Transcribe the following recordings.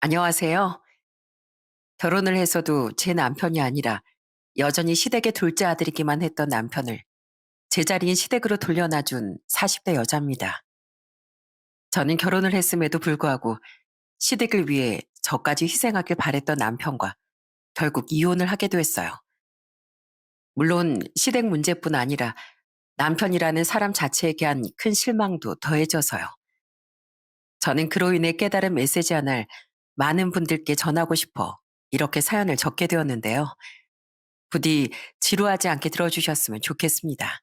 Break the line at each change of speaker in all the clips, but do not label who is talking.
안녕하세요. 결혼을 해서도 제 남편이 아니라 여전히 시댁의 둘째 아들이기만 했던 남편을 제자리인 시댁으로 돌려놔준 40대 여자입니다. 저는 결혼을 했음에도 불구하고 시댁을 위해 저까지 희생하길 바랬던 남편과 결국 이혼을 하게 됐어요. 물론 시댁 문제뿐 아니라 남편이라는 사람 자체에 대한 큰 실망도 더해져서요. 저는 그로 인해 깨달은 메시지 하나를 많은 분들께 전하고 싶어 이렇게 사연을 적게 되었는데요. 부디 지루하지 않게 들어주셨으면 좋겠습니다.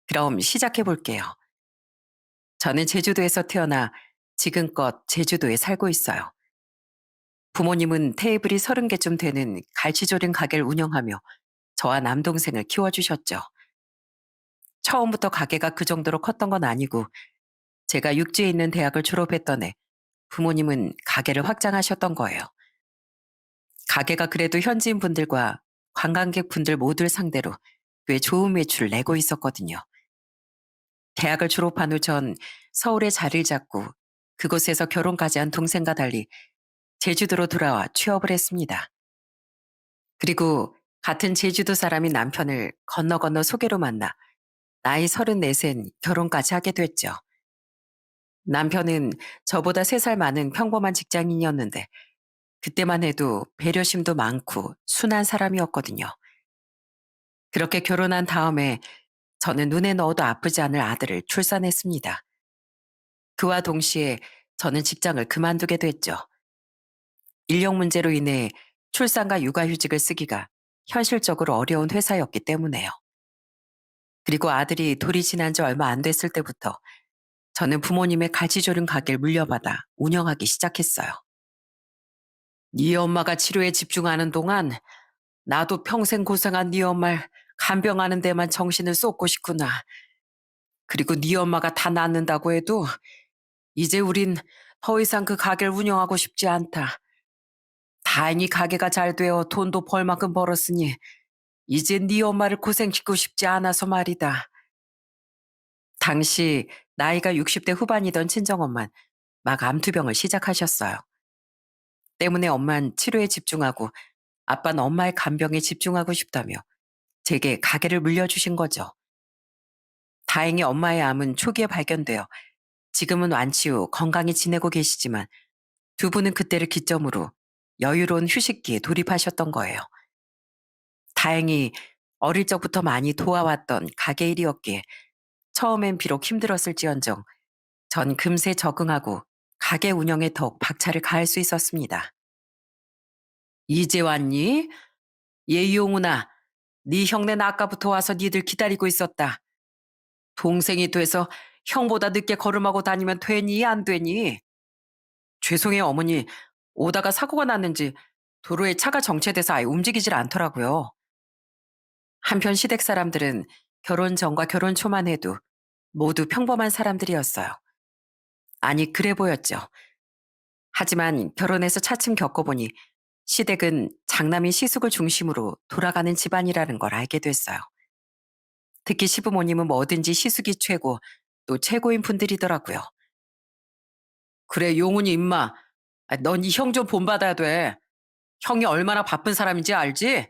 그럼 시작해 볼게요. 저는 제주도에서 태어나 지금껏 제주도에 살고 있어요. 부모님은 테이블이 30개쯤 되는 갈치조림 가게를 운영하며 저와 남동생을 키워주셨죠. 처음부터 가게가 그 정도로 컸던 건 아니고 제가 육지에 있는 대학을 졸업했던 해 부모님은 가게를 확장하셨던 거예요. 가게가 그래도 현지인 분들과 관광객 분들 모두를 상대로 꽤 좋은 매출을 내고 있었거든요. 대학을 졸업한 후 전 서울에 자리를 잡고 그곳에서 결혼까지 한 동생과 달리 제주도로 돌아와 취업을 했습니다. 그리고 같은 제주도 사람인 남편을 건너 건너 소개로 만나 나이 34엔 결혼까지 하게 됐죠. 남편은 저보다 3살 많은 평범한 직장인이었는데 그때만 해도 배려심도 많고 순한 사람이었거든요. 그렇게 결혼한 다음에 저는 눈에 넣어도 아프지 않을 아들을 출산했습니다. 그와 동시에 저는 직장을 그만두게 됐죠. 인력 문제로 인해 출산과 육아휴직을 쓰기가 현실적으로 어려운 회사였기 때문에요. 그리고 아들이 돌이 지난 지 얼마 안 됐을 때부터 저는 부모님의 갈치조림 가게를 물려받아 운영하기 시작했어요. 네 엄마가 치료에 집중하는 동안 나도 평생 고생한 네 엄마를 간병하는 데만 정신을 쏟고 싶구나. 그리고 네 엄마가 다 낫는다고 해도 이제 우린 더 이상 그 가게를 운영하고 싶지 않다. 다행히 가게가 잘 되어 돈도 벌 만큼 벌었으니 이제 네 엄마를 고생시키고 싶지 않아서 말이다. 당시 나이가 60대 후반이던 친정엄만 막 암투병을 시작하셨어요. 때문에 엄만 치료에 집중하고 아빠는 엄마의 간병에 집중하고 싶다며 제게 가게를 물려주신 거죠. 다행히 엄마의 암은 초기에 발견되어 지금은 완치 후 건강히 지내고 계시지만 두 분은 그때를 기점으로 여유로운 휴식기에 돌입하셨던 거예요. 다행히 어릴 적부터 많이 도와왔던 가게 일이었기에 처음엔 비록 힘들었을지언정 전 금세 적응하고 가게 운영에 더욱 박차를 가할 수 있었습니다. 이제 왔니? 예이용훈아, 네 형네는 아까부터 와서 니들 기다리고 있었다. 동생이 돼서 형보다 늦게 걸음하고 다니면 되니 안 되니? 죄송해요 어머니, 오다가 사고가 났는지 도로에 차가 정체돼서 아예 움직이질 않더라고요. 한편 시댁 사람들은 결혼 전과 결혼 초만 해도 모두 평범한 사람들이었어요. 아니 그래 보였죠. 하지만 결혼해서 차츰 겪어보니 시댁은 장남인 시숙을 중심으로 돌아가는 집안이라는 걸 알게 됐어요. 특히 시부모님은 뭐든지 시숙이 최고, 또 최고인 분들이더라고요. 그래 용훈이 임마, 넌 이 형 좀 본받아야 돼. 형이 얼마나 바쁜 사람인지 알지?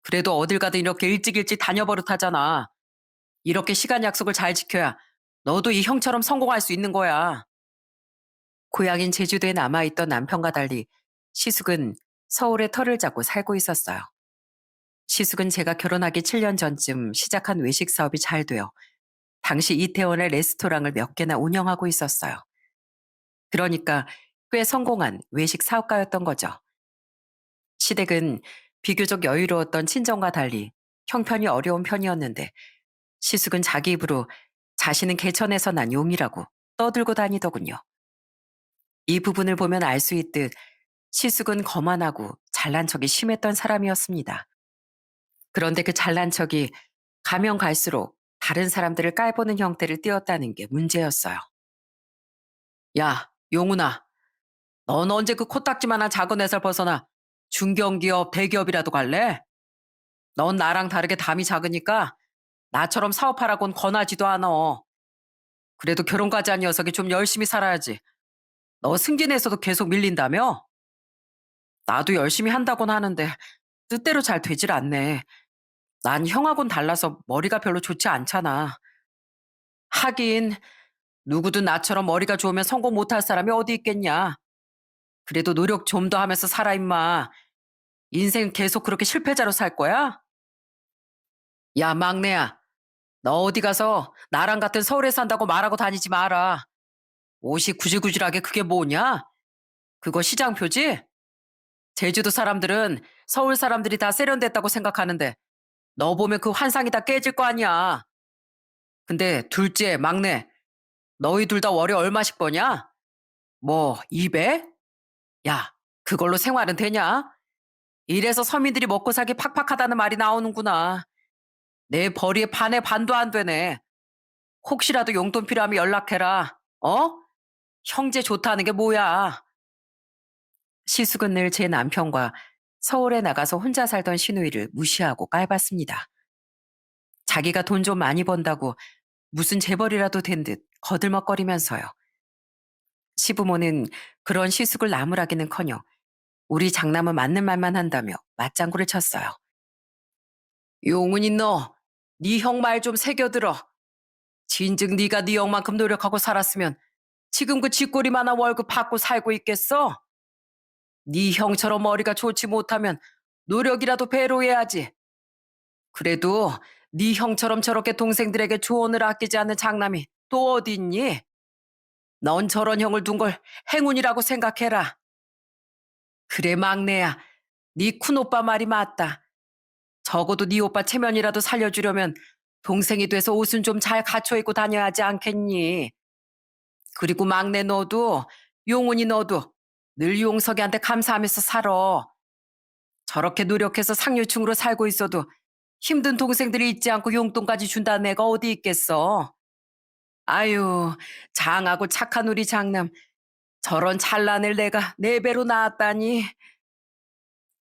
그래도 어딜 가든 이렇게 일찍 다녀버릇하잖아. 이렇게 시간 약속을 잘 지켜야 너도 이 형처럼 성공할 수 있는 거야. 고향인 제주도에 남아있던 남편과 달리 시숙은 서울에 터를 잡고 살고 있었어요. 시숙은 제가 결혼하기 7년 전쯤 시작한 외식 사업이 잘 되어 당시 이태원의 레스토랑을 몇 개나 운영하고 있었어요. 그러니까 꽤 성공한 외식 사업가였던 거죠. 시댁은 비교적 여유로웠던 친정과 달리 형편이 어려운 편이었는데 시숙은 자기 입으로 자신은 개천에서 난 용이라고 떠들고 다니더군요. 이 부분을 보면 알 수 있듯 시숙은 거만하고 잘난 척이 심했던 사람이었습니다. 그런데 그 잘난 척이 가면 갈수록 다른 사람들을 깔보는 형태를 띠었다는 게 문제였어요. 야, 용훈아, 넌 언제 그 코딱지만한 작은 회사를 벗어나 중견기업, 대기업이라도 갈래? 넌 나랑 다르게 담이 작으니까 나처럼 사업하라고는 권하지도 않아. 그래도 결혼까지 한 녀석이 좀 열심히 살아야지. 너 승진에서도 계속 밀린다며? 나도 열심히 한다곤 하는데 뜻대로 잘 되질 않네. 난 형하고는 달라서 머리가 별로 좋지 않잖아. 하긴 누구든 나처럼 머리가 좋으면 성공 못할 사람이 어디 있겠냐. 그래도 노력 좀 더 하면서 살아 임마. 인생 계속 그렇게 실패자로 살 거야? 야 막내야, 너 어디 가서 나랑 같은 서울에 산다고 말하고 다니지 마라. 옷이 구질구질하게 그게 뭐냐? 그거 시장표지? 제주도 사람들은 서울 사람들이 다 세련됐다고 생각하는데 너 보면 그 환상이 다 깨질 거 아니야. 근데 둘째, 막내, 너희 둘 다 월에 얼마씩 버냐? 뭐 200? 야, 그걸로 생활은 되냐? 이래서 서민들이 먹고 살기 팍팍하다는 말이 나오는구나. 내 벌이의 반의 반도 안 되네. 혹시라도 용돈 필요하면 연락해라. 어? 형제 좋다는 게 뭐야? 시숙은 늘 제 남편과 서울에 나가서 혼자 살던 시누이를 무시하고 깔봤습니다. 자기가 돈 좀 많이 번다고 무슨 재벌이라도 된 듯 거들먹거리면서요. 시부모는 그런 시숙을 나무라기는커녕 우리 장남은 맞는 말만 한다며 맞장구를 쳤어요. 용훈이 너, 네 형 말 좀 새겨들어. 진즉 네가 네 형만큼 노력하고 살았으면 지금 그 쥐꼬리만한 월급 받고 살고 있겠어? 네 형처럼 머리가 좋지 못하면 노력이라도 배로 해야지. 그래도 네 형처럼 저렇게 동생들에게 조언을 아끼지 않는 장남이 또 어디 있니? 넌 저런 형을 둔 걸 행운이라고 생각해라. 그래 막내야, 네 큰오빠 말이 맞다. 적어도 네 오빠 체면이라도 살려주려면 동생이 돼서 옷은 좀 잘 갖춰 입고 다녀야 하지 않겠니? 그리고 막내 너도, 용훈이 너도 늘 용석이한테 감사하면서 살아. 저렇게 노력해서 상류층으로 살고 있어도 힘든 동생들이 있지 않고 용돈까지 준다는 애가 어디 있겠어. 아유, 장하고 착한 우리 장남. 저런 찬란을 내가 네 배로 낳았다니.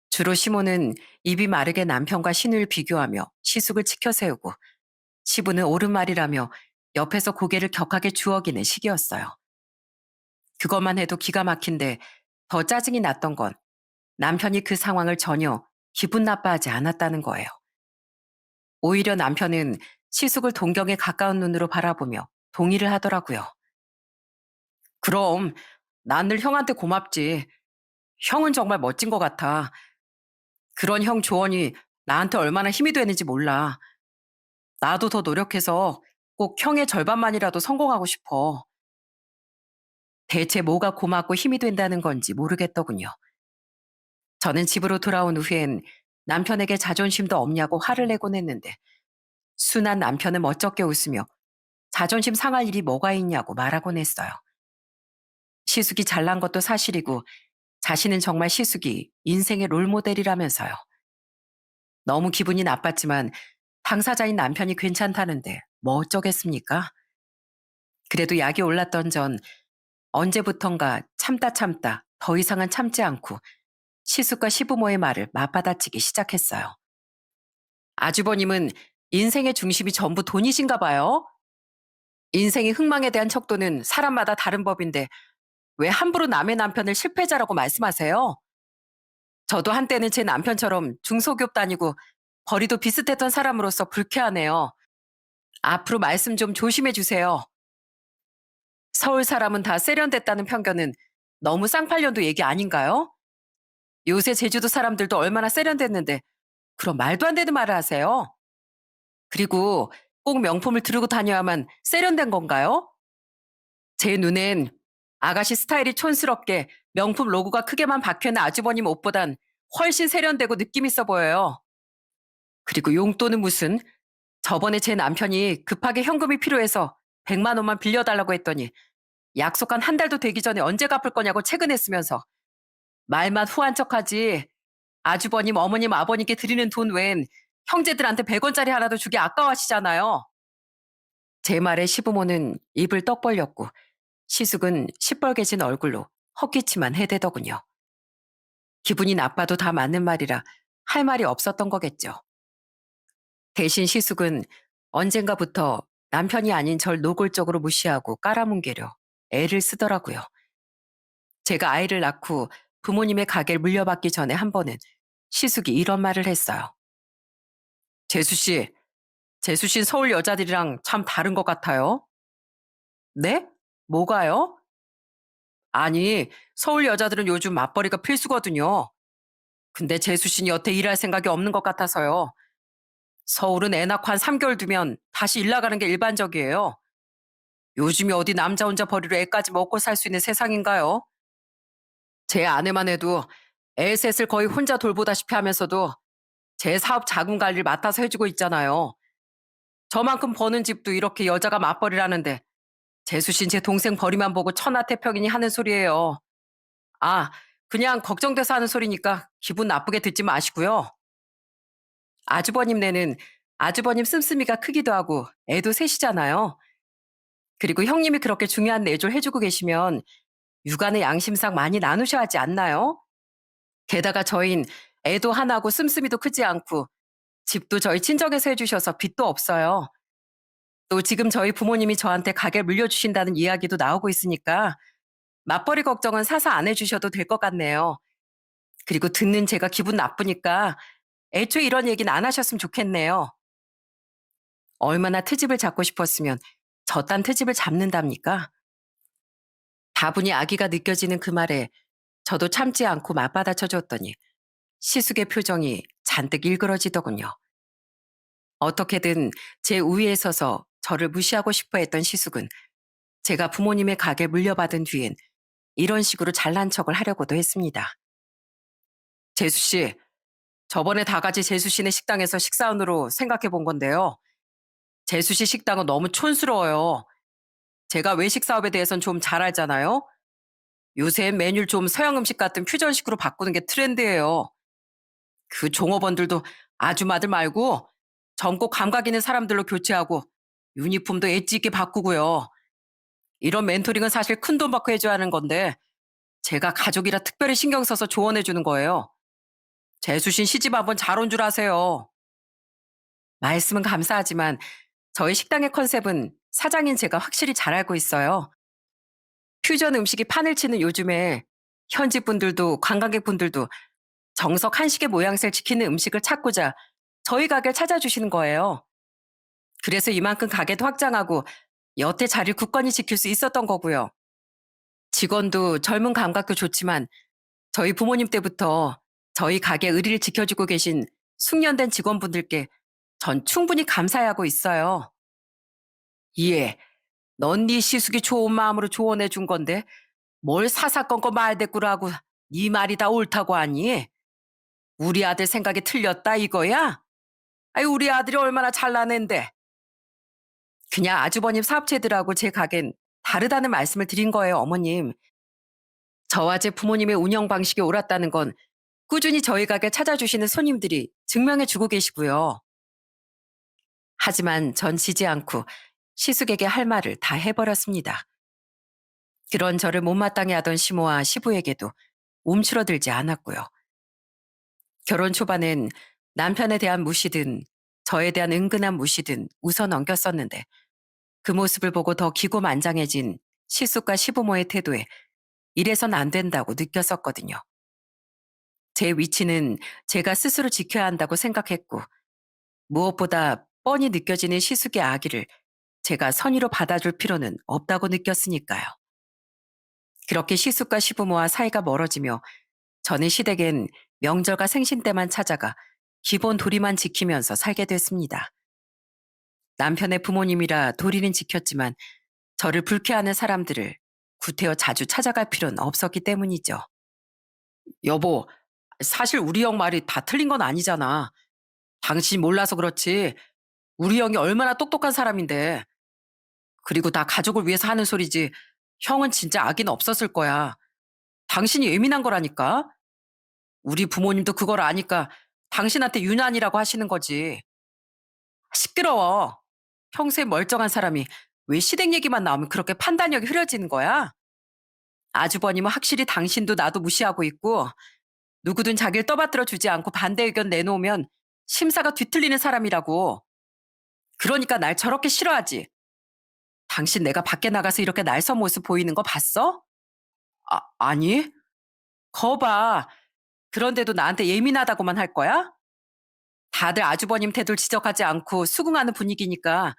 주로 시모는 입이 마르게 남편과 신을 비교하며 시숙을 치켜 세우고 시부는 옳은 말이라며 옆에서 고개를 격하게 주워기는 시기였어요. 그것만 해도 기가 막힌데 더 짜증이 났던 건 남편이 그 상황을 전혀 기분 나빠하지 않았다는 거예요. 오히려 남편은 시숙을 동경에 가까운 눈으로 바라보며 동의를 하더라고요. 그럼 난 늘 형한테 고맙지. 형은 정말 멋진 것 같아. 그런 형 조언이 나한테 얼마나 힘이 되는지 몰라. 나도 더 노력해서 꼭 형의 절반만이라도 성공하고 싶어. 대체 뭐가 고맙고 힘이 된다는 건지 모르겠더군요. 저는 집으로 돌아온 후엔 남편에게 자존심도 없냐고 화를 내곤 했는데 순한 남편은 멋쩍게 웃으며 자존심 상할 일이 뭐가 있냐고 말하곤 했어요. 시숙이 잘난 것도 사실이고 자신은 정말 시숙이 인생의 롤모델이라면서요. 너무 기분이 나빴지만 당사자인 남편이 괜찮다는데 뭐 어쩌겠습니까? 그래도 약이 올랐던 전 언제부턴가 참다 참다 더 이상은 참지 않고 시숙과 시부모의 말을 맞받아치기 시작했어요. 아주버님은 인생의 중심이 전부 돈이신가 봐요. 인생의 흥망에 대한 척도는 사람마다 다른 법인데 왜 함부로 남의 남편을 실패자라고 말씀하세요? 저도 한때는 제 남편처럼 중소기업 다니고 벌이도 비슷했던 사람으로서 불쾌하네요. 앞으로 말씀 좀 조심해 주세요. 서울 사람은 다 세련됐다는 편견은 너무 쌍팔년도 얘기 아닌가요? 요새 제주도 사람들도 얼마나 세련됐는데 그런 말도 안 되는 말을 하세요. 그리고 꼭 명품을 들고 다녀야만 세련된 건가요? 제 눈엔 아가씨 스타일이 촌스럽게 명품 로고가 크게만 박혀있는 아주버님 옷보단 훨씬 세련되고 느낌 있어 보여요. 그리고 용돈은 무슨 저번에 제 남편이 급하게 현금이 필요해서 100만 원만 빌려달라고 했더니 약속한 한 달도 되기 전에 언제 갚을 거냐고 채근했으면서 말만 후한 척하지 아주버님, 어머님, 아버님께 드리는 돈 외엔 형제들한테 100원짜리 하나도 주기 아까워하시잖아요. 제 말에 시부모는 입을 떡 벌렸고 시숙은 시뻘개진 얼굴로 헛기침만 해대더군요. 기분이 나빠도 다 맞는 말이라 할 말이 없었던 거겠죠. 대신 시숙은 언젠가부터 남편이 아닌 절 노골적으로 무시하고 깔아뭉개려 애를 쓰더라고요. 제가 아이를 낳고 부모님의 가게를 물려받기 전에 한 번은 시숙이 이런 말을 했어요. 재수 씨, 재수 씨는 서울 여자들이랑 참 다른 것 같아요. 네? 뭐가요? 아니, 서울 여자들은 요즘 맞벌이가 필수거든요. 근데 재수 씨는 여태 일할 생각이 없는 것 같아서요. 서울은 애 낳고 한 3개월 두면 다시 일 나가는 게 일반적이에요. 요즘이 어디 남자 혼자 벌이로 애까지 먹고 살 수 있는 세상인가요? 제 아내만 해도 애 셋을 거의 혼자 돌보다시피 하면서도 제 사업 자금 관리를 맡아서 해주고 있잖아요. 저만큼 버는 집도 이렇게 여자가 맞벌이라는데 재수 씨는 제 동생 벌이만 보고 천하태평이니 하는 소리예요. 아, 그냥 걱정돼서 하는 소리니까 기분 나쁘게 듣지 마시고요. 아주버님네는 아주버님 씀씀이가 크기도 하고 애도 셋이잖아요. 그리고 형님이 그렇게 중요한 내조를 해주고 계시면 육아는 양심상 많이 나누셔야 하지 않나요? 게다가 저흰 애도 하나고 씀씀이도 크지 않고 집도 저희 친정에서 해주셔서 빚도 없어요. 또 지금 저희 부모님이 저한테 가게 물려주신다는 이야기도 나오고 있으니까 맞벌이 걱정은 사서 안 해주셔도 될 것 같네요. 그리고 듣는 제가 기분 나쁘니까 애초에 이런 얘기는 안 하셨으면 좋겠네요. 얼마나 트집을 잡고 싶었으면 저딴 트집을 잡는답니까? 다분히 아기가 느껴지는 그 말에 저도 참지 않고 맞받아쳐 줬더니 시숙의 표정이 잔뜩 일그러지더군요. 어떻게든 제 우위에 서서 저를 무시하고 싶어 했던 시숙은 제가 부모님의 가게 물려받은 뒤엔 이런 식으로 잘난 척을 하려고도 했습니다. 재수 씨, 저번에 다 같이 재수 씨네 식당에서 식사원으로 생각해 본 건데요. 재수 씨 식당은 너무 촌스러워요. 제가 외식 사업에 대해선 좀 잘 알잖아요. 요새 메뉴를 좀 서양 음식 같은 퓨전식으로 바꾸는 게 트렌드예요. 그 종업원들도 아줌마들 말고 젊고 감각 있는 사람들로 교체하고 유니폼도 엣지 있게 바꾸고요. 이런 멘토링은 사실 큰돈 받고 해줘야 하는 건데 제가 가족이라 특별히 신경 써서 조언해 주는 거예요. 재수신 시집 한번 잘 온 줄 아세요. 말씀은 감사하지만 저희 식당의 컨셉은 사장인 제가 확실히 잘 알고 있어요. 퓨전 음식이 판을 치는 요즘에 현지 분들도 관광객분들도 정석 한식의 모양새를 지키는 음식을 찾고자 저희 가게를 찾아주시는 거예요. 그래서 이만큼 가게도 확장하고 여태 자리를 굳건히 지킬 수 있었던 거고요. 직원도 젊은 감각도 좋지만 저희 부모님 때부터 저희 가게 의리를 지켜주고 계신 숙련된 직원분들께 전 충분히 감사해하고 있어요. 예, 넌 네 시숙이 좋은 마음으로 조언해 준 건데 뭘 사사건건 말대꾸라고 네 말이 다 옳다고 하니? 우리 아들 생각이 틀렸다 이거야? 아이 우리 아들이 얼마나 잘나는데. 그냥 아주버님 사업체들하고 제 가게는 다르다는 말씀을 드린 거예요, 어머님. 저와 제 부모님의 운영 방식이 옳았다는 건 꾸준히 저희 가게 찾아주시는 손님들이 증명해 주고 계시고요. 하지만 전 지지 않고 시숙에게 할 말을 다 해버렸습니다. 그런 저를 못마땅해 하던 시모와 시부에게도 움츠러들지 않았고요. 결혼 초반엔 남편에 대한 무시든 저에 대한 은근한 무시든 웃어 넘겼었는데 그 모습을 보고 더 기고만장해진 시숙과 시부모의 태도에 이래선 안 된다고 느꼈었거든요. 제 위치는 제가 스스로 지켜야 한다고 생각했고 무엇보다 뻔히 느껴지는 시숙의 아기를 제가 선의로 받아줄 필요는 없다고 느꼈으니까요. 그렇게 시숙과 시부모와 사이가 멀어지며 저는 시댁엔 명절과 생신 때만 찾아가 기본 도리만 지키면서 살게 됐습니다. 남편의 부모님이라 도리는 지켰지만 저를 불쾌하는 사람들을 구태여 자주 찾아갈 필요는 없었기 때문이죠. 여보, 사실 우리 형 말이 다 틀린 건 아니잖아. 당신이 몰라서 그렇지. 우리 형이 얼마나 똑똑한 사람인데. 그리고 다 가족을 위해서 하는 소리지. 형은 진짜 악의는 없었을 거야. 당신이 예민한 거라니까. 우리 부모님도 그걸 아니까 당신한테 유난이라고 하시는 거지. 시끄러워. 평소에 멀쩡한 사람이 왜 시댁 얘기만 나오면 그렇게 판단력이 흐려지는 거야? 아주버님은 확실히 당신도 나도 무시하고 있고 누구든 자기를 떠받들어 주지 않고 반대 의견 내놓으면 심사가 뒤틀리는 사람이라고. 그러니까 날 저렇게 싫어하지. 당신 내가 밖에 나가서 이렇게 날선 모습 보이는 거 봤어? 아니? 거봐. 그런데도 나한테 예민하다고만 할 거야? 다들 아주버님 태도를 지적하지 않고 수긍하는 분위기니까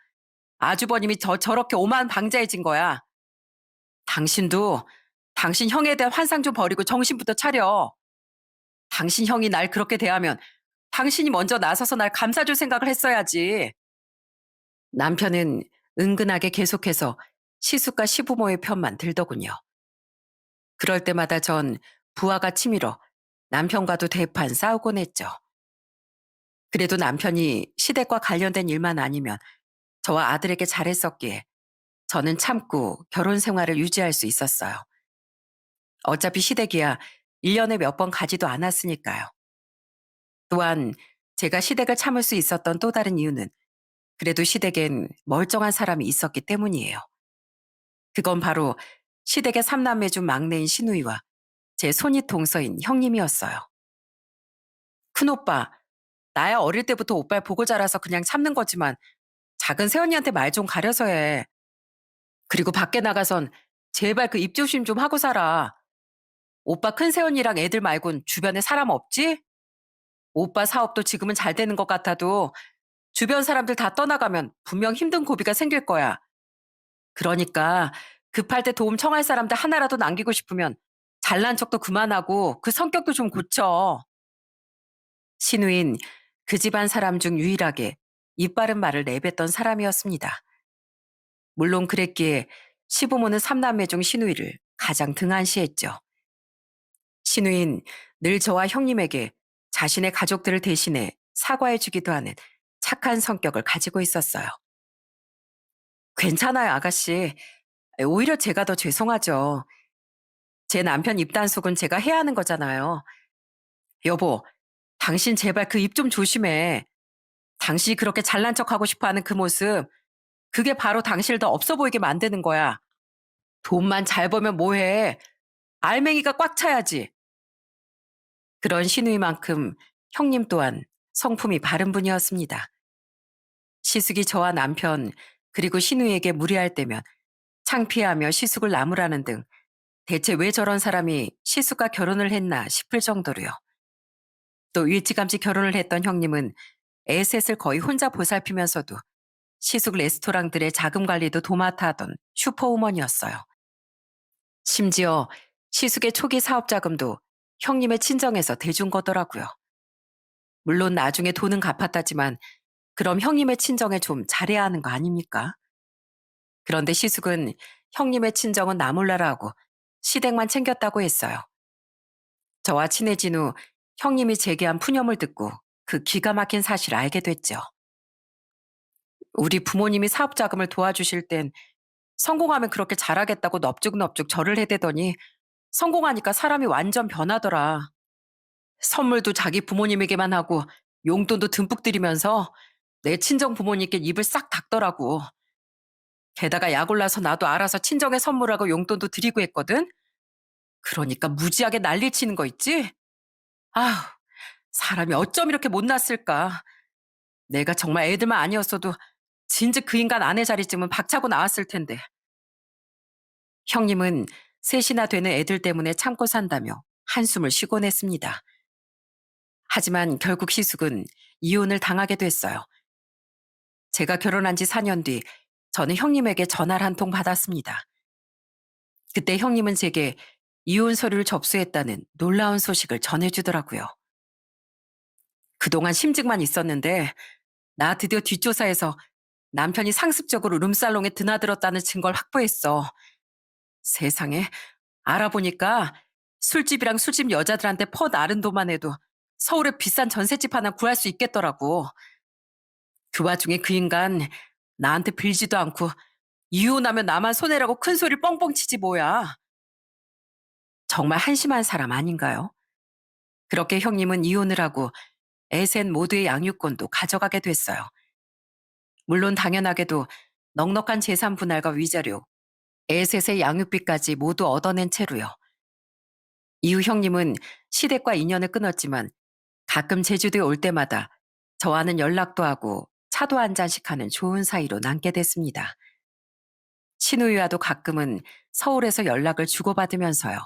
아주버님이 저렇게 오만 방자해진 거야. 당신도 당신 형에 대한 환상 좀 버리고 정신부터 차려. 당신 형이 날 그렇게 대하면 당신이 먼저 나서서 날 감싸줄 생각을 했어야지. 남편은 은근하게 계속해서 시숙과 시부모의 편만 들더군요. 그럴 때마다 전 부하가 치밀어 남편과도 대판 싸우곤 했죠. 그래도 남편이 시댁과 관련된 일만 아니면 저와 아들에게 잘했었기에 저는 참고 결혼 생활을 유지할 수 있었어요. 어차피 시댁이야 1년에 몇 번 가지도 않았으니까요. 또한 제가 시댁을 참을 수 있었던 또 다른 이유는 그래도 시댁엔 멀쩡한 사람이 있었기 때문이에요. 그건 바로 시댁의 삼남매 중 막내인 시누이와 제 손윗 동서인 형님이었어요. 큰오빠, 나야 어릴 때부터 오빠를 보고 자라서 그냥 참는 거지만 작은 새언니한테 말 좀 가려서 해. 그리고 밖에 나가선 제발 그 입조심 좀 하고 살아. 오빠 큰 새언니랑 애들 말곤 주변에 사람 없지? 오빠 사업도 지금은 잘 되는 것 같아도 주변 사람들 다 떠나가면 분명 힘든 고비가 생길 거야. 그러니까 급할 때 도움 청할 사람들 하나라도 남기고 싶으면 잘난 척도 그만하고 그 성격도 좀 고쳐. 신우인 그 집안 사람 중 유일하게 입 바른 말을 내뱉던 사람이었습니다. 물론 그랬기에 시부모는 삼남매 중 신우이를 가장 등한시했죠. 신우인 늘 저와 형님에게 자신의 가족들을 대신해 사과해주기도 하는 착한 성격을 가지고 있었어요. 괜찮아요, 아가씨. 오히려 제가 더 죄송하죠. 제 남편 입단속은 제가 해야 하는 거잖아요. 여보, 당신 제발 그 입 좀 조심해. 당신이 그렇게 잘난 척하고 싶어 하는 그 모습, 그게 바로 당신을 더 없어 보이게 만드는 거야. 돈만 잘 벌면 뭐해. 알맹이가 꽉 차야지. 그런 신우이만큼 형님 또한 성품이 바른 분이었습니다. 시숙이 저와 남편, 그리고 신우이에게 무리할 때면 창피하며 시숙을 나무라는 등 대체 왜 저런 사람이 시숙과 결혼을 했나 싶을 정도로요. 또 일찌감치 결혼을 했던 형님은 애셋을 거의 혼자 보살피면서도 시숙 레스토랑들의 자금 관리도 도맡아 하던 슈퍼우먼이었어요. 심지어 시숙의 초기 사업 자금도 형님의 친정에서 대준 거더라고요. 물론 나중에 돈은 갚았다지만 그럼 형님의 친정에 좀 잘해야 하는 거 아닙니까? 그런데 시숙은 형님의 친정은 나 몰라라 하고 시댁만 챙겼다고 했어요. 저와 친해진 후 형님이 제기한 푸념을 듣고 그 기가 막힌 사실을 알게 됐죠. 우리 부모님이 사업 자금을 도와주실 땐 성공하면 그렇게 잘하겠다고 넙죽넙죽 절을 해대더니 성공하니까 사람이 완전 변하더라. 선물도 자기 부모님에게만 하고 용돈도 듬뿍 드리면서 내 친정 부모님께 입을 싹 닫더라고. 게다가 약 올라서 나도 알아서 친정에 선물하고 용돈도 드리고 했거든? 그러니까 무지하게 난리 치는 거 있지? 아휴, 사람이 어쩜 이렇게 못났을까. 내가 정말 애들만 아니었어도 진즉 그 인간 아내 자리쯤은 박차고 나왔을 텐데. 형님은 셋이나 되는 애들 때문에 참고 산다며 한숨을 쉬곤 했습니다. 하지만 결국 시숙은 이혼을 당하게 됐어요. 제가 결혼한 지 4년 뒤 저는 형님에게 전화를 한 통 받았습니다. 그때 형님은 제게 이혼 서류를 접수했다는 놀라운 소식을 전해주더라고요. 그동안 심증만 있었는데 나 드디어 뒷조사에서 남편이 상습적으로 룸살롱에 드나들었다는 증거를 확보했어. 세상에, 알아보니까 술집이랑 술집 여자들한테 퍼 나른 돈만 해도 서울에 비싼 전셋집 하나 구할 수 있겠더라고. 그 와중에 그 인간 나한테 빌지도 않고 이혼하면 나만 손해라고 큰 소리 뻥뻥 치지 뭐야. 정말 한심한 사람 아닌가요? 그렇게 형님은 이혼을 하고 애셋 모두의 양육권도 가져가게 됐어요. 물론 당연하게도 넉넉한 재산 분할과 위자료, 애셋의 양육비까지 모두 얻어낸 채로요. 이후 형님은 시댁과 인연을 끊었지만 가끔 제주도에 올 때마다 저와는 연락도 하고 차도 한 잔씩 하는 좋은 사이로 남게 됐습니다. 친우이와도 가끔은 서울에서 연락을 주고받으면서요.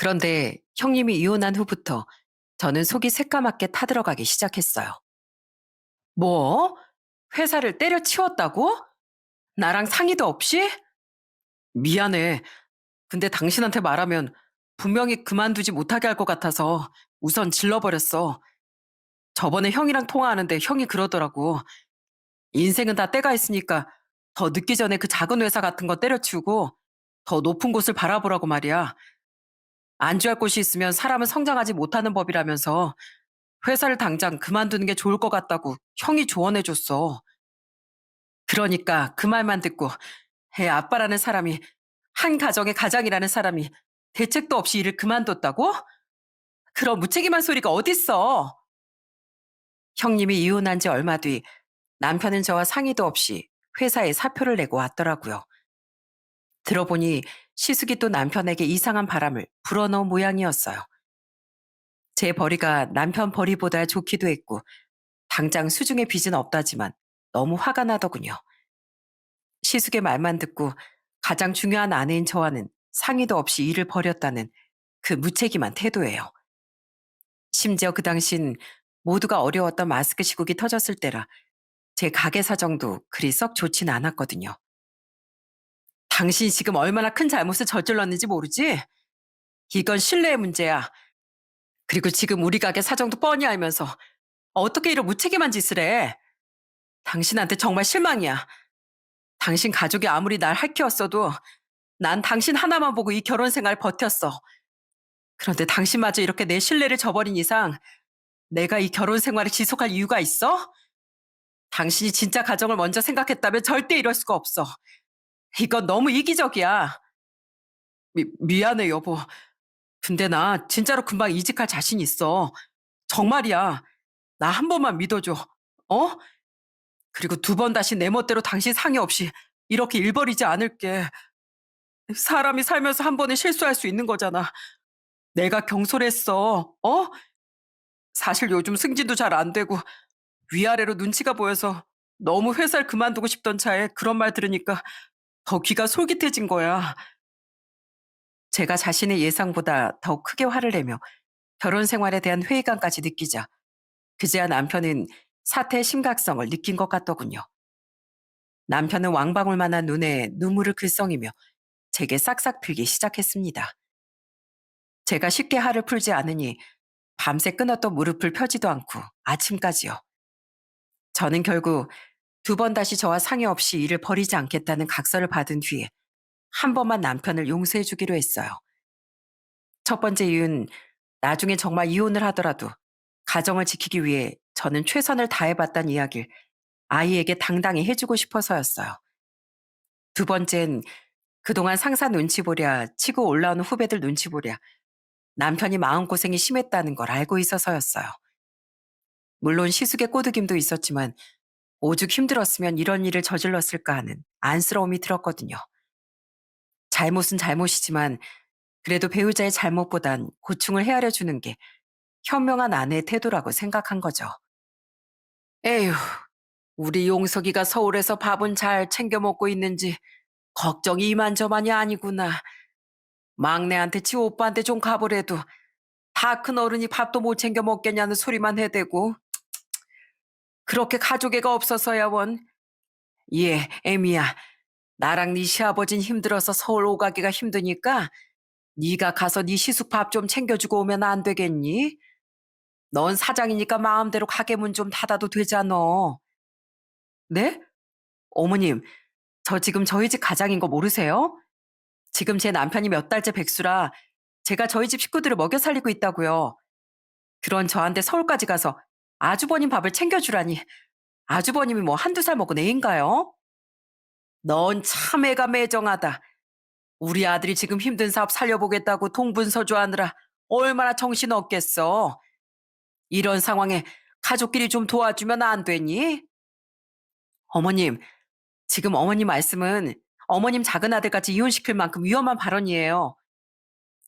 그런데 형님이 이혼한 후부터 저는 속이 새까맣게 타들어가기 시작했어요. 뭐? 회사를 때려치웠다고? 나랑 상의도 없이? 미안해. 근데 당신한테 말하면 분명히 그만두지 못하게 할 것 같아서 우선 질러버렸어. 저번에 형이랑 통화하는데 형이 그러더라고. 인생은 다 때가 있으니까 더 늦기 전에 그 작은 회사 같은 거 때려치우고 더 높은 곳을 바라보라고 말이야. 안주할 곳이 있으면 사람은 성장하지 못하는 법이라면서 회사를 당장 그만두는 게 좋을 것 같다고 형이 조언해줬어. 그러니까 그 말만 듣고 애 아빠라는 사람이 한 가정의 가장이라는 사람이 대책도 없이 일을 그만뒀다고? 그런 무책임한 소리가 어딨어? 형님이 이혼한 지 얼마 뒤 남편은 저와 상의도 없이 회사에 사표를 내고 왔더라고요. 들어보니 시숙이 또 남편에게 이상한 바람을 불어넣은 모양이었어요. 제 벌이가 남편 벌이보다 좋기도 했고 당장 수중에 빚은 없다지만 너무 화가 나더군요. 시숙의 말만 듣고 가장 중요한 아내인 저와는 상의도 없이 일을 벌였다는 그 무책임한 태도예요. 심지어 그 당신 모두가 어려웠던 마스크 시국이 터졌을 때라 제 가게 사정도 그리 썩 좋진 않았거든요. 당신이 지금 얼마나 큰 잘못을 저질렀는지 모르지? 이건 신뢰의 문제야. 그리고 지금 우리 가게 사정도 뻔히 알면서 어떻게 이런 무책임한 짓을 해? 당신한테 정말 실망이야. 당신 가족이 아무리 날 할키웠어도 난 당신 하나만 보고 이 결혼 생활 버텼어. 그런데 당신마저 이렇게 내 신뢰를 저버린 이상 내가 이 결혼 생활을 지속할 이유가 있어? 당신이 진짜 가정을 먼저 생각했다면 절대 이럴 수가 없어. 이건 너무 이기적이야. 미안해, 여보. 근데 나 진짜로 금방 이직할 자신 있어. 정말이야. 나 한 번만 믿어줘. 어? 그리고 두 번 다시 내 멋대로 당신 상의 없이 이렇게 일 벌이지 않을게. 사람이 살면서 한 번은 실수할 수 있는 거잖아. 내가 경솔했어. 어? 사실 요즘 승진도 잘 안 되고 위아래로 눈치가 보여서 너무 회사를 그만두고 싶던 차에 그런 말 들으니까 더 귀가 솔깃해진 거야. 제가 자신의 예상보다 더 크게 화를 내며 결혼 생활에 대한 회의감까지 느끼자 그제야 남편은 사태의 심각성을 느낀 것 같더군요. 남편은 왕방울만한 눈에 눈물을 글썽이며 제게 싹싹 빌기 시작했습니다. 제가 쉽게 화를 풀지 않으니 밤새 끊었던 무릎을 펴지도 않고 아침까지요. 저는 결국 두 번 다시 저와 상의 없이 일을 벌이지 않겠다는 각서를 받은 뒤에 한 번만 남편을 용서해 주기로 했어요. 첫 번째 이유는 나중에 정말 이혼을 하더라도 가정을 지키기 위해 저는 최선을 다해봤다는 이야기를 아이에게 당당히 해주고 싶어서였어요. 두 번째는 그동안 상사 눈치 보랴 치고 올라오는 후배들 눈치 보랴 남편이 마음고생이 심했다는 걸 알고 있어서였어요. 물론 시숙의 꼬드김도 있었지만 오죽 힘들었으면 이런 일을 저질렀을까 하는 안쓰러움이 들었거든요. 잘못은 잘못이지만 그래도 배우자의 잘못보단 고충을 헤아려 주는 게 현명한 아내의 태도라고 생각한 거죠. 에휴, 우리 용석이가 서울에서 밥은 잘 챙겨 먹고 있는지 걱정이 이만저만이 아니구나. 막내한테 지 오빠한테 좀 가보래도 다 큰 어른이 밥도 못 챙겨 먹겠냐는 소리만 해대고 그렇게 가족애가 없어서야 원. 예, 애미야. 나랑 네 시아버진 힘들어서 서울 오가기가 힘드니까 네가 가서 네 시숙 밥 좀 챙겨주고 오면 안 되겠니? 넌 사장이니까 마음대로 가게 문 좀 닫아도 되잖아. 네? 어머님, 저 지금 저희 집 가장인 거 모르세요? 지금 제 남편이 몇 달째 백수라 제가 저희 집 식구들을 먹여 살리고 있다고요. 그런 저한테 서울까지 가서 아주버님 밥을 챙겨주라니 아주버님이 뭐 한두 살 먹은 애인가요? 넌 참 애가 매정하다. 우리 아들이 지금 힘든 사업 살려보겠다고 동분서주하느라 얼마나 정신 없겠어. 이런 상황에 가족끼리 좀 도와주면 안 되니? 어머님, 지금 어머님 말씀은 어머님 작은 아들까지 이혼시킬 만큼 위험한 발언이에요.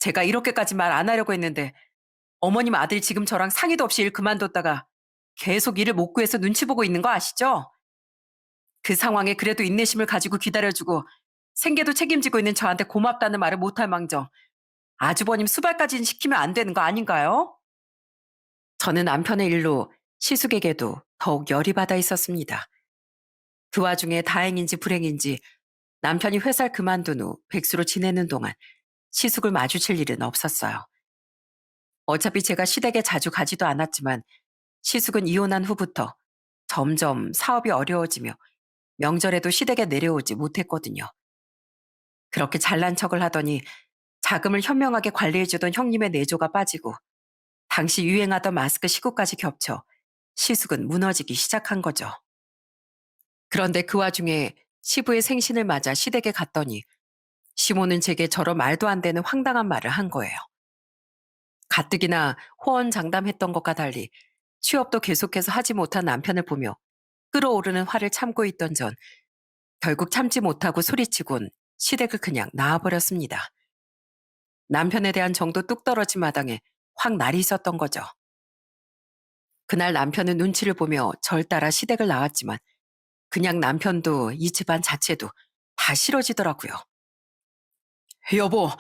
제가 이렇게까지 말 안 하려고 했는데 어머님 아들이 지금 저랑 상의도 없이 일 그만뒀다가 계속 일을 못 구해서 눈치 보고 있는 거 아시죠? 그 상황에 그래도 인내심을 가지고 기다려주고 생계도 책임지고 있는 저한테 고맙다는 말을 못할 망정 아주버님 수발까지는 시키면 안 되는 거 아닌가요? 저는 남편의 일로 시숙에게도 더욱 열이 받아 있었습니다. 그 와중에 다행인지 불행인지 남편이 회사를 그만둔 후 백수로 지내는 동안 시숙을 마주칠 일은 없었어요. 어차피 제가 시댁에 자주 가지도 않았지만 시숙은 이혼한 후부터 점점 사업이 어려워지며 명절에도 시댁에 내려오지 못했거든요. 그렇게 잘난 척을 하더니 자금을 현명하게 관리해주던 형님의 내조가 빠지고 당시 유행하던 마스크 시국까지 겹쳐 시숙은 무너지기 시작한 거죠. 그런데 그 와중에 시부의 생신을 맞아 시댁에 갔더니 시모는 제게 저런 말도 안 되는 황당한 말을 한 거예요. 가뜩이나 호언장담했던 것과 달리 취업도 계속해서 하지 못한 남편을 보며 끓어오르는 화를 참고 있던 전 결국 참지 못하고 소리치곤 시댁을 그냥 나와버렸습니다. 남편에 대한 정도 뚝 떨어진 마당에 확 날이 있었던 거죠. 그날 남편은 눈치를 보며 절 따라 시댁을 나왔지만 그냥 남편도 이 집안 자체도 다 싫어지더라고요. 여보,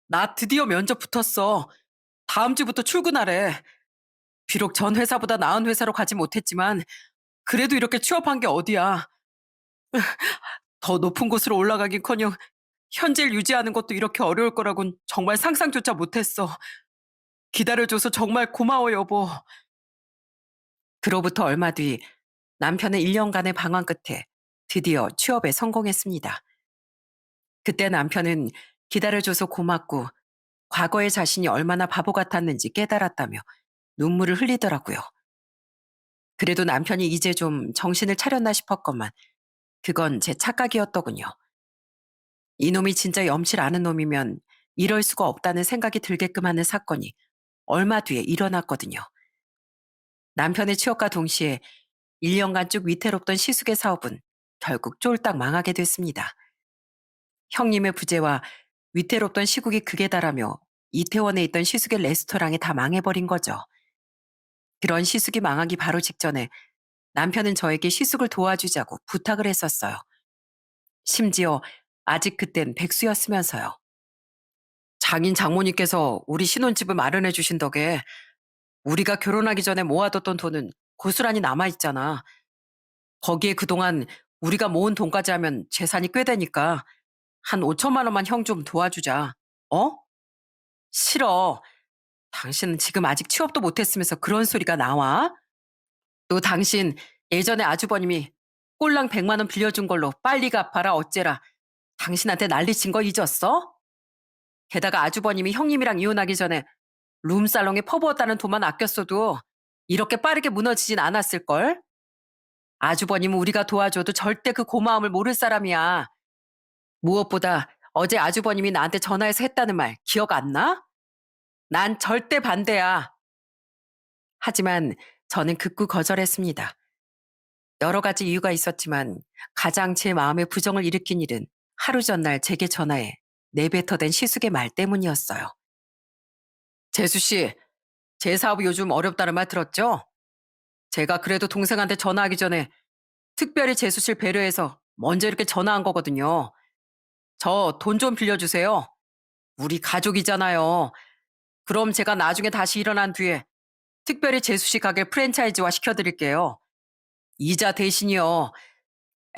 나 드디어 면접 붙었어. 다음 주부터 출근하래. 비록 전 회사보다 나은 회사로 가지 못했지만 그래도 이렇게 취업한 게 어디야. 더 높은 곳으로 올라가긴커녕 현재를 유지하는 것도 이렇게 어려울 거라곤 정말 상상조차 못했어. 기다려줘서 정말 고마워, 여보. 그로부터 얼마 뒤 남편은 1년간의 방황 끝에 드디어 취업에 성공했습니다. 그때 남편은 기다려줘서 고맙고 과거의 자신이 얼마나 바보 같았는지 깨달았다며 눈물을 흘리더라고요. 그래도 남편이 이제 좀 정신을 차렸나 싶었건만 그건 제 착각이었더군요. 이놈이 진짜 염칠 아는 놈이면 이럴 수가 없다는 생각이 들게끔 하는 사건이 얼마 뒤에 일어났거든요. 남편의 취업과 동시에 1년간 쭉 위태롭던 시숙의 사업은 결국 쫄딱 망하게 됐습니다. 형님의 부재와 위태롭던 시국이 극에 달하며 이태원에 있던 시숙의 레스토랑이 다 망해버린 거죠. 그런 시숙이 망하기 바로 직전에 남편은 저에게 시숙을 도와주자고 부탁을 했었어요. 심지어 아직 그땐 백수였으면서요. 장인 장모님께서 우리 신혼집을 마련해 주신 덕에 우리가 결혼하기 전에 모아뒀던 돈은 고스란히 남아있잖아. 거기에 그동안 우리가 모은 돈까지 하면 재산이 꽤 되니까 한 5천만 원만 형 좀 도와주자. 어? 싫어. 당신은 지금 아직 취업도 못했으면서 그런 소리가 나와? 또 당신 예전에 아주버님이 꼴랑 100만 원 빌려준 걸로 빨리 갚아라 어째라 당신한테 난리친 거 잊었어? 게다가 아주버님이 형님이랑 이혼하기 전에 룸살롱에 퍼부었다는 돈만 아꼈어도 이렇게 빠르게 무너지진 않았을걸? 아주버님은 우리가 도와줘도 절대 그 고마움을 모를 사람이야. 무엇보다 어제 아주버님이 나한테 전화해서 했다는 말 기억 안 나? 난 절대 반대야. 하지만 저는 극구 거절했습니다. 여러 가지 이유가 있었지만 가장 제 마음에 부정을 일으킨 일은 하루 전날 제게 전화해 내뱉어댄 시숙의 말 때문이었어요. 재수 씨, 제 사업이 요즘 어렵다는 말 들었죠? 제가 그래도 동생한테 전화하기 전에 특별히 재수 씨를 배려해서 먼저 이렇게 전화한 거거든요. 저 돈 좀 빌려주세요. 우리 가족이잖아요. 그럼 제가 나중에 다시 일어난 뒤에 특별히 재수 씨 가게 프랜차이즈화 시켜드릴게요. 이자 대신이요.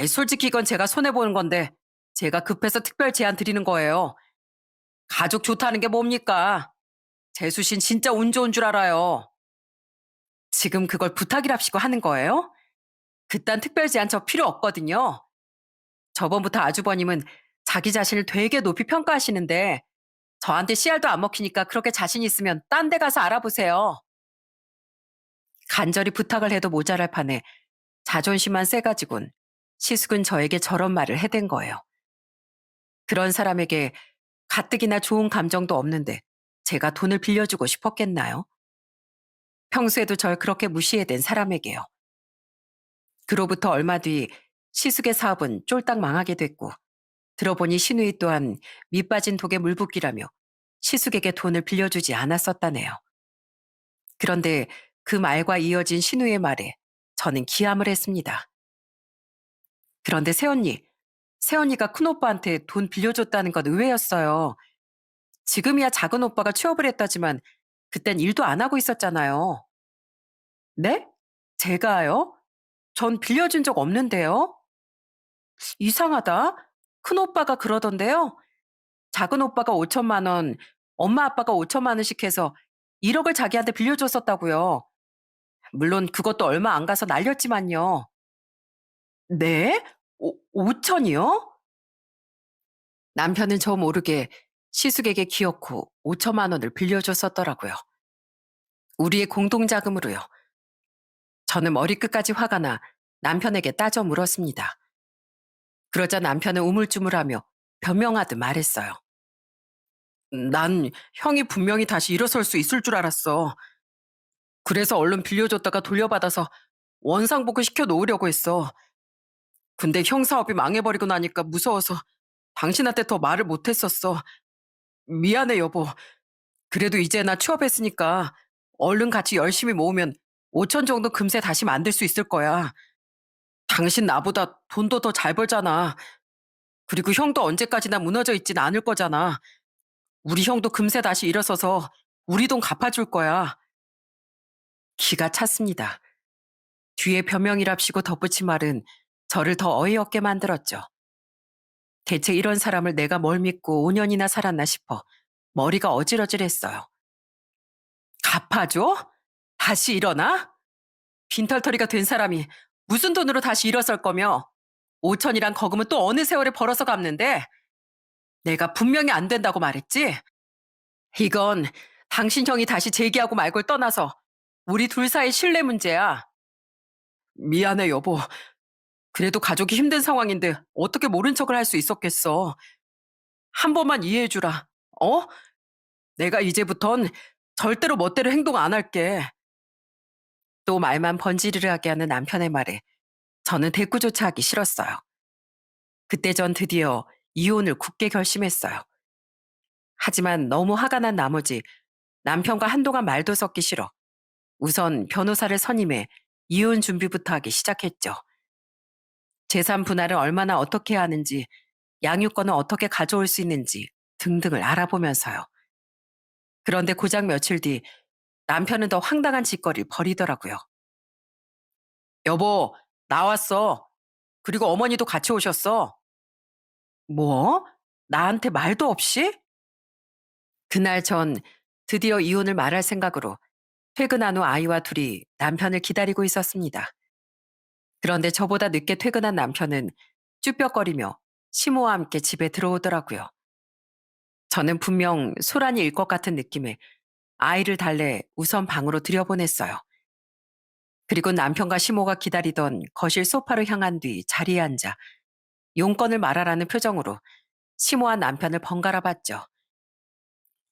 솔직히 이건 제가 손해보는 건데 제가 급해서 특별 제안 드리는 거예요. 가족 좋다는 게 뭡니까? 재수 씨는 진짜 운 좋은 줄 알아요. 지금 그걸 부탁이랍시고 하는 거예요? 그딴 특별 제안 저 필요 없거든요. 저번부터 아주버님은 자기 자신을 되게 높이 평가하시는데 저한테 씨알도 안 먹히니까 그렇게 자신 있으면 딴 데 가서 알아보세요. 간절히 부탁을 해도 모자랄 판에 자존심만 세가지곤 시숙은 저에게 저런 말을 해댄 거예요. 그런 사람에게 가뜩이나 좋은 감정도 없는데 제가 돈을 빌려주고 싶었겠나요? 평소에도 절 그렇게 무시해댄 사람에게요. 그로부터 얼마 뒤 시숙의 사업은 쫄딱 망하게 됐고 들어보니 시누이 또한 밑빠진 독에 물 붓기라며 시숙에게 돈을 빌려주지 않았었다네요. 그런데 그 말과 이어진 시누이의 말에 저는 기함을 했습니다. 그런데 새언니가 큰오빠한테 돈 빌려줬다는 건 의외였어요. 지금이야 작은 오빠가 취업을 했다지만 그땐 일도 안 하고 있었잖아요. 네? 제가요? 전 빌려준 적 없는데요. 이상하다. 큰 오빠가 그러던데요. 작은 오빠가 5천만 원, 엄마 아빠가 5천만 원씩 해서 1억을 자기한테 빌려줬었다고요. 물론 그것도 얼마 안 가서 날렸지만요. 네? 5천이요? 남편은 저 모르게 시숙에게 기어코 5천만 원을 빌려줬었더라고요. 우리의 공동자금으로요. 저는 머리끝까지 화가 나 남편에게 따져 물었습니다. 그러자 남편은 우물쭈물하며 변명하듯 말했어요. 난 형이 분명히 다시 일어설 수 있을 줄 알았어. 그래서 얼른 빌려줬다가 돌려받아서 원상복구 시켜 놓으려고 했어. 근데 형 사업이 망해버리고 나니까 무서워서 당신한테 더 말을 못했었어. 미안해, 여보. 그래도 이제 나 취업했으니까 얼른 같이 열심히 모으면 5천 정도 금세 다시 만들 수 있을 거야. 당신 나보다 돈도 더 잘 벌잖아. 그리고 형도 언제까지나 무너져 있진 않을 거잖아. 우리 형도 금세 다시 일어서서 우리 돈 갚아줄 거야. 기가 찼습니다. 뒤에 변명이랍시고 덧붙인 말은 저를 더 어이없게 만들었죠. 대체 이런 사람을 내가 뭘 믿고 5년이나 살았나 싶어 머리가 어질어질했어요. 갚아줘? 다시 일어나? 빈털터리가 된 사람이 무슨 돈으로 다시 일어설 거며 5천이란 거금은 또 어느 세월에 벌어서 갚는데 내가 분명히 안 된다고 말했지? 이건 당신 형이 다시 재기하고 말고를 떠나서 우리 둘 사이 신뢰 문제야. 미안해, 여보. 그래도 가족이 힘든 상황인데 어떻게 모른 척을 할 수 있었겠어. 한 번만 이해해주라. 어? 내가 이제부턴 절대로 멋대로 행동 안 할게. 또 말만 번지르르하게 하는 남편의 말에 저는 대꾸조차 하기 싫었어요. 그때 전 드디어 이혼을 굳게 결심했어요. 하지만 너무 화가 난 나머지 남편과 한동안 말도 섞기 싫어 우선 변호사를 선임해 이혼 준비부터 하기 시작했죠. 재산 분할을 얼마나 어떻게 해야 하는지, 양육권을 어떻게 가져올 수 있는지 등등을 알아보면서요. 그런데 고작 며칠 뒤 남편은 더 황당한 짓거리를 벌이더라고요. 여보, 나왔어. 그리고 어머니도 같이 오셨어. 뭐? 나한테 말도 없이? 그날 전 드디어 이혼을 말할 생각으로 퇴근한 후 아이와 둘이 남편을 기다리고 있었습니다. 그런데 저보다 늦게 퇴근한 남편은 쭈뼛거리며 시모와 함께 집에 들어오더라고요. 저는 분명 소란이 일 것 같은 느낌에 아이를 달래 우선 방으로 들여보냈어요. 그리고 남편과 시모가 기다리던 거실 소파로 향한 뒤 자리에 앉아 용건을 말하라는 표정으로 시모와 남편을 번갈아 봤죠.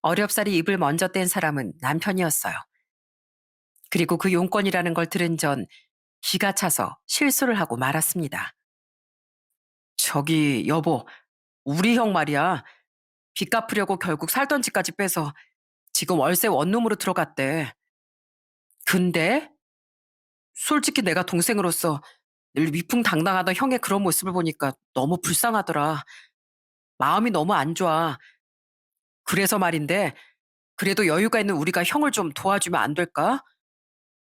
어렵사리 입을 먼저 뗀 사람은 남편이었어요. 그리고 그 용건이라는 걸 들은 전 기가 차서 실수를 하고 말았습니다. 저기 여보, 우리 형 말이야. 빚 갚으려고 결국 살던 집까지 빼서 지금 월세 원룸으로 들어갔대. 근데 솔직히 내가 동생으로서 늘 위풍당당하던 형의 그런 모습을 보니까 너무 불쌍하더라. 마음이 너무 안 좋아. 그래서 말인데 그래도 여유가 있는 우리가 형을 좀 도와주면 안 될까?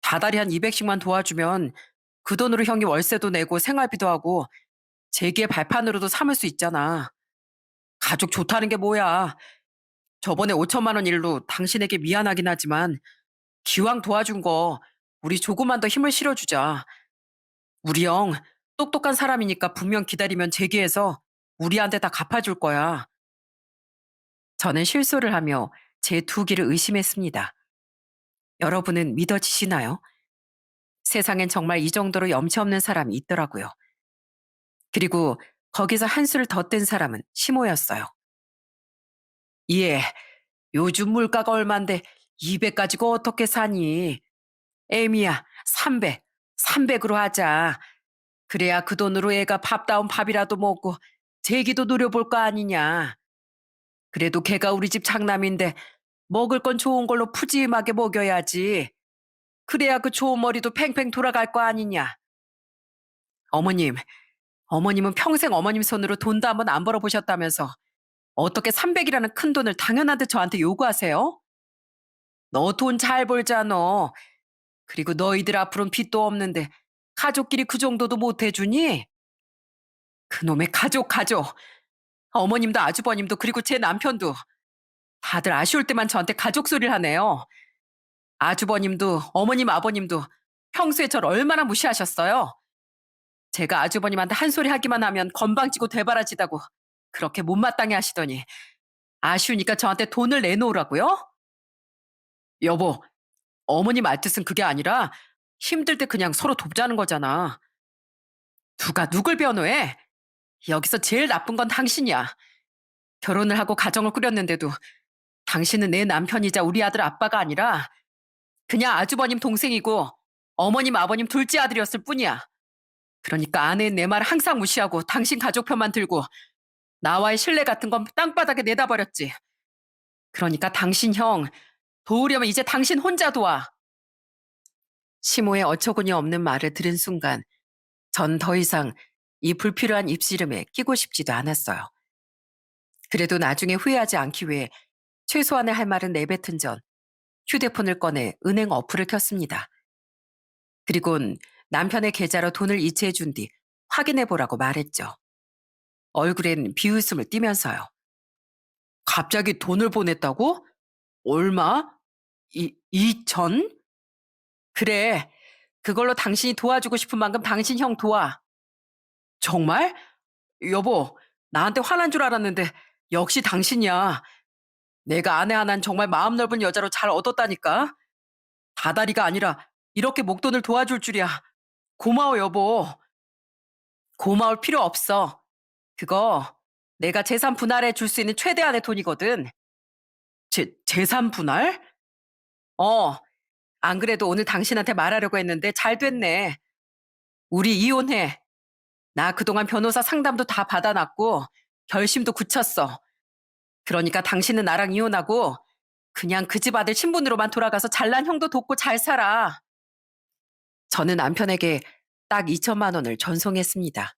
다달이 한 200씩만 도와주면 그 돈으로 형이 월세도 내고 생활비도 하고 재기의 발판으로도 삼을 수 있잖아. 가족 좋다는 게 뭐야. 저번에 5천만 원 일로 당신에게 미안하긴 하지만 기왕 도와준 거 우리 조금만 더 힘을 실어주자. 우리 형 똑똑한 사람이니까 분명 기다리면 재기해서 우리한테 다 갚아줄 거야. 저는 실소를 하며 제 두 귀를 의심했습니다. 여러분은 믿어지시나요? 세상엔 정말 이 정도로 염치 없는 사람이 있더라고요. 그리고 거기서 한수를 더 뗀 사람은 시모였어요. 예, 요즘 물가가 얼만데 200 가지고 어떻게 사니? 애미야, 300, 300으로 하자. 그래야 그 돈으로 애가 밥다운 밥이라도 먹고 재기도 누려볼 거 아니냐. 그래도 걔가 우리 집 장남인데 먹을 건 좋은 걸로 푸짐하게 먹여야지. 그래야 그 좋은 머리도 팽팽 돌아갈 거 아니냐. 어머님, 어머님은 평생 어머님 손으로 돈도 한번 안 벌어보셨다면서 어떻게 300이라는 큰 돈을 당연한 듯 저한테 요구하세요? 너 돈 잘 벌잖아. 그리고 너희들 앞으로는 빚도 없는데 가족끼리 그 정도도 못 해주니? 그놈의 가족. 어머님도 아주버님도 그리고 제 남편도 다들 아쉬울 때만 저한테 가족 소리를 하네요. 아주버님도 어머님 아버님도 평소에 저를 얼마나 무시하셨어요? 제가 아주버님한테 한 소리 하기만 하면 건방지고 되바라지다고 그렇게 못마땅해 하시더니 아쉬우니까 저한테 돈을 내놓으라고요? 여보, 어머니 말뜻은 그게 아니라 힘들 때 그냥 서로 돕자는 거잖아. 누가 누굴 변호해? 여기서 제일 나쁜 건 당신이야. 결혼을 하고 가정을 꾸렸는데도 당신은 내 남편이자 우리 아들 아빠가 아니라 그냥 아주버님 동생이고 어머님 아버님 둘째 아들이었을 뿐이야. 그러니까 아내인 내 말 항상 무시하고 당신 가족 편만 들고 나와의 신뢰 같은 건 땅바닥에 내다버렸지. 그러니까 당신 형 도우려면 이제 당신 혼자 도와. 시모의 어처구니 없는 말을 들은 순간 전 더 이상 이 불필요한 입씨름에 끼고 싶지도 않았어요. 그래도 나중에 후회하지 않기 위해 최소한의 할 말은 내뱉은 전 휴대폰을 꺼내 은행 어플을 켰습니다. 그리곤 남편의 계좌로 돈을 이체해 준 뒤 확인해 보라고 말했죠. 얼굴엔 비웃음을 띠면서요. 갑자기 돈을 보냈다고? 얼마? 2천? 그래. 그걸로 당신이 도와주고 싶은 만큼 당신 형 도와. 정말? 여보, 나한테 화난 줄 알았는데 역시 당신이야. 내가 아내 하나는 정말 마음 넓은 여자로 잘 얻었다니까. 다다리가 아니라 이렇게 목돈을 도와줄 줄이야. 고마워, 여보. 고마울 필요 없어. 그거 내가 재산 분할해 줄 수 있는 최대한의 돈이거든. 재산 분할? 어, 안 그래도 오늘 당신한테 말하려고 했는데 잘 됐네. 우리 이혼해. 나 그동안 변호사 상담도 다 받아놨고 결심도 굳혔어. 그러니까 당신은 나랑 이혼하고 그냥 그 집 아들 신분으로만 돌아가서 잘난 형도 돕고 잘 살아. 저는 남편에게 딱 2천만 원을 전송했습니다.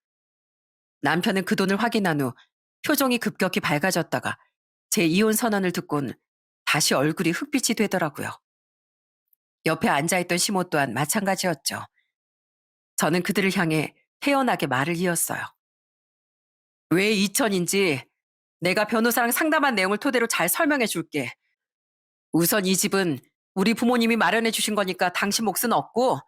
남편은 그 돈을 확인한 후 표정이 급격히 밝아졌다가 제 이혼 선언을 듣곤 다시 얼굴이 흑빛이 되더라고요. 옆에 앉아있던 시모 또한 마찬가지였죠. 저는 그들을 향해 태연하게 말을 이었어요. 왜 2천인지 내가 변호사랑 상담한 내용을 토대로 잘 설명해 줄게. 우선 이 집은 우리 부모님이 마련해 주신 거니까 당신 몫은 없고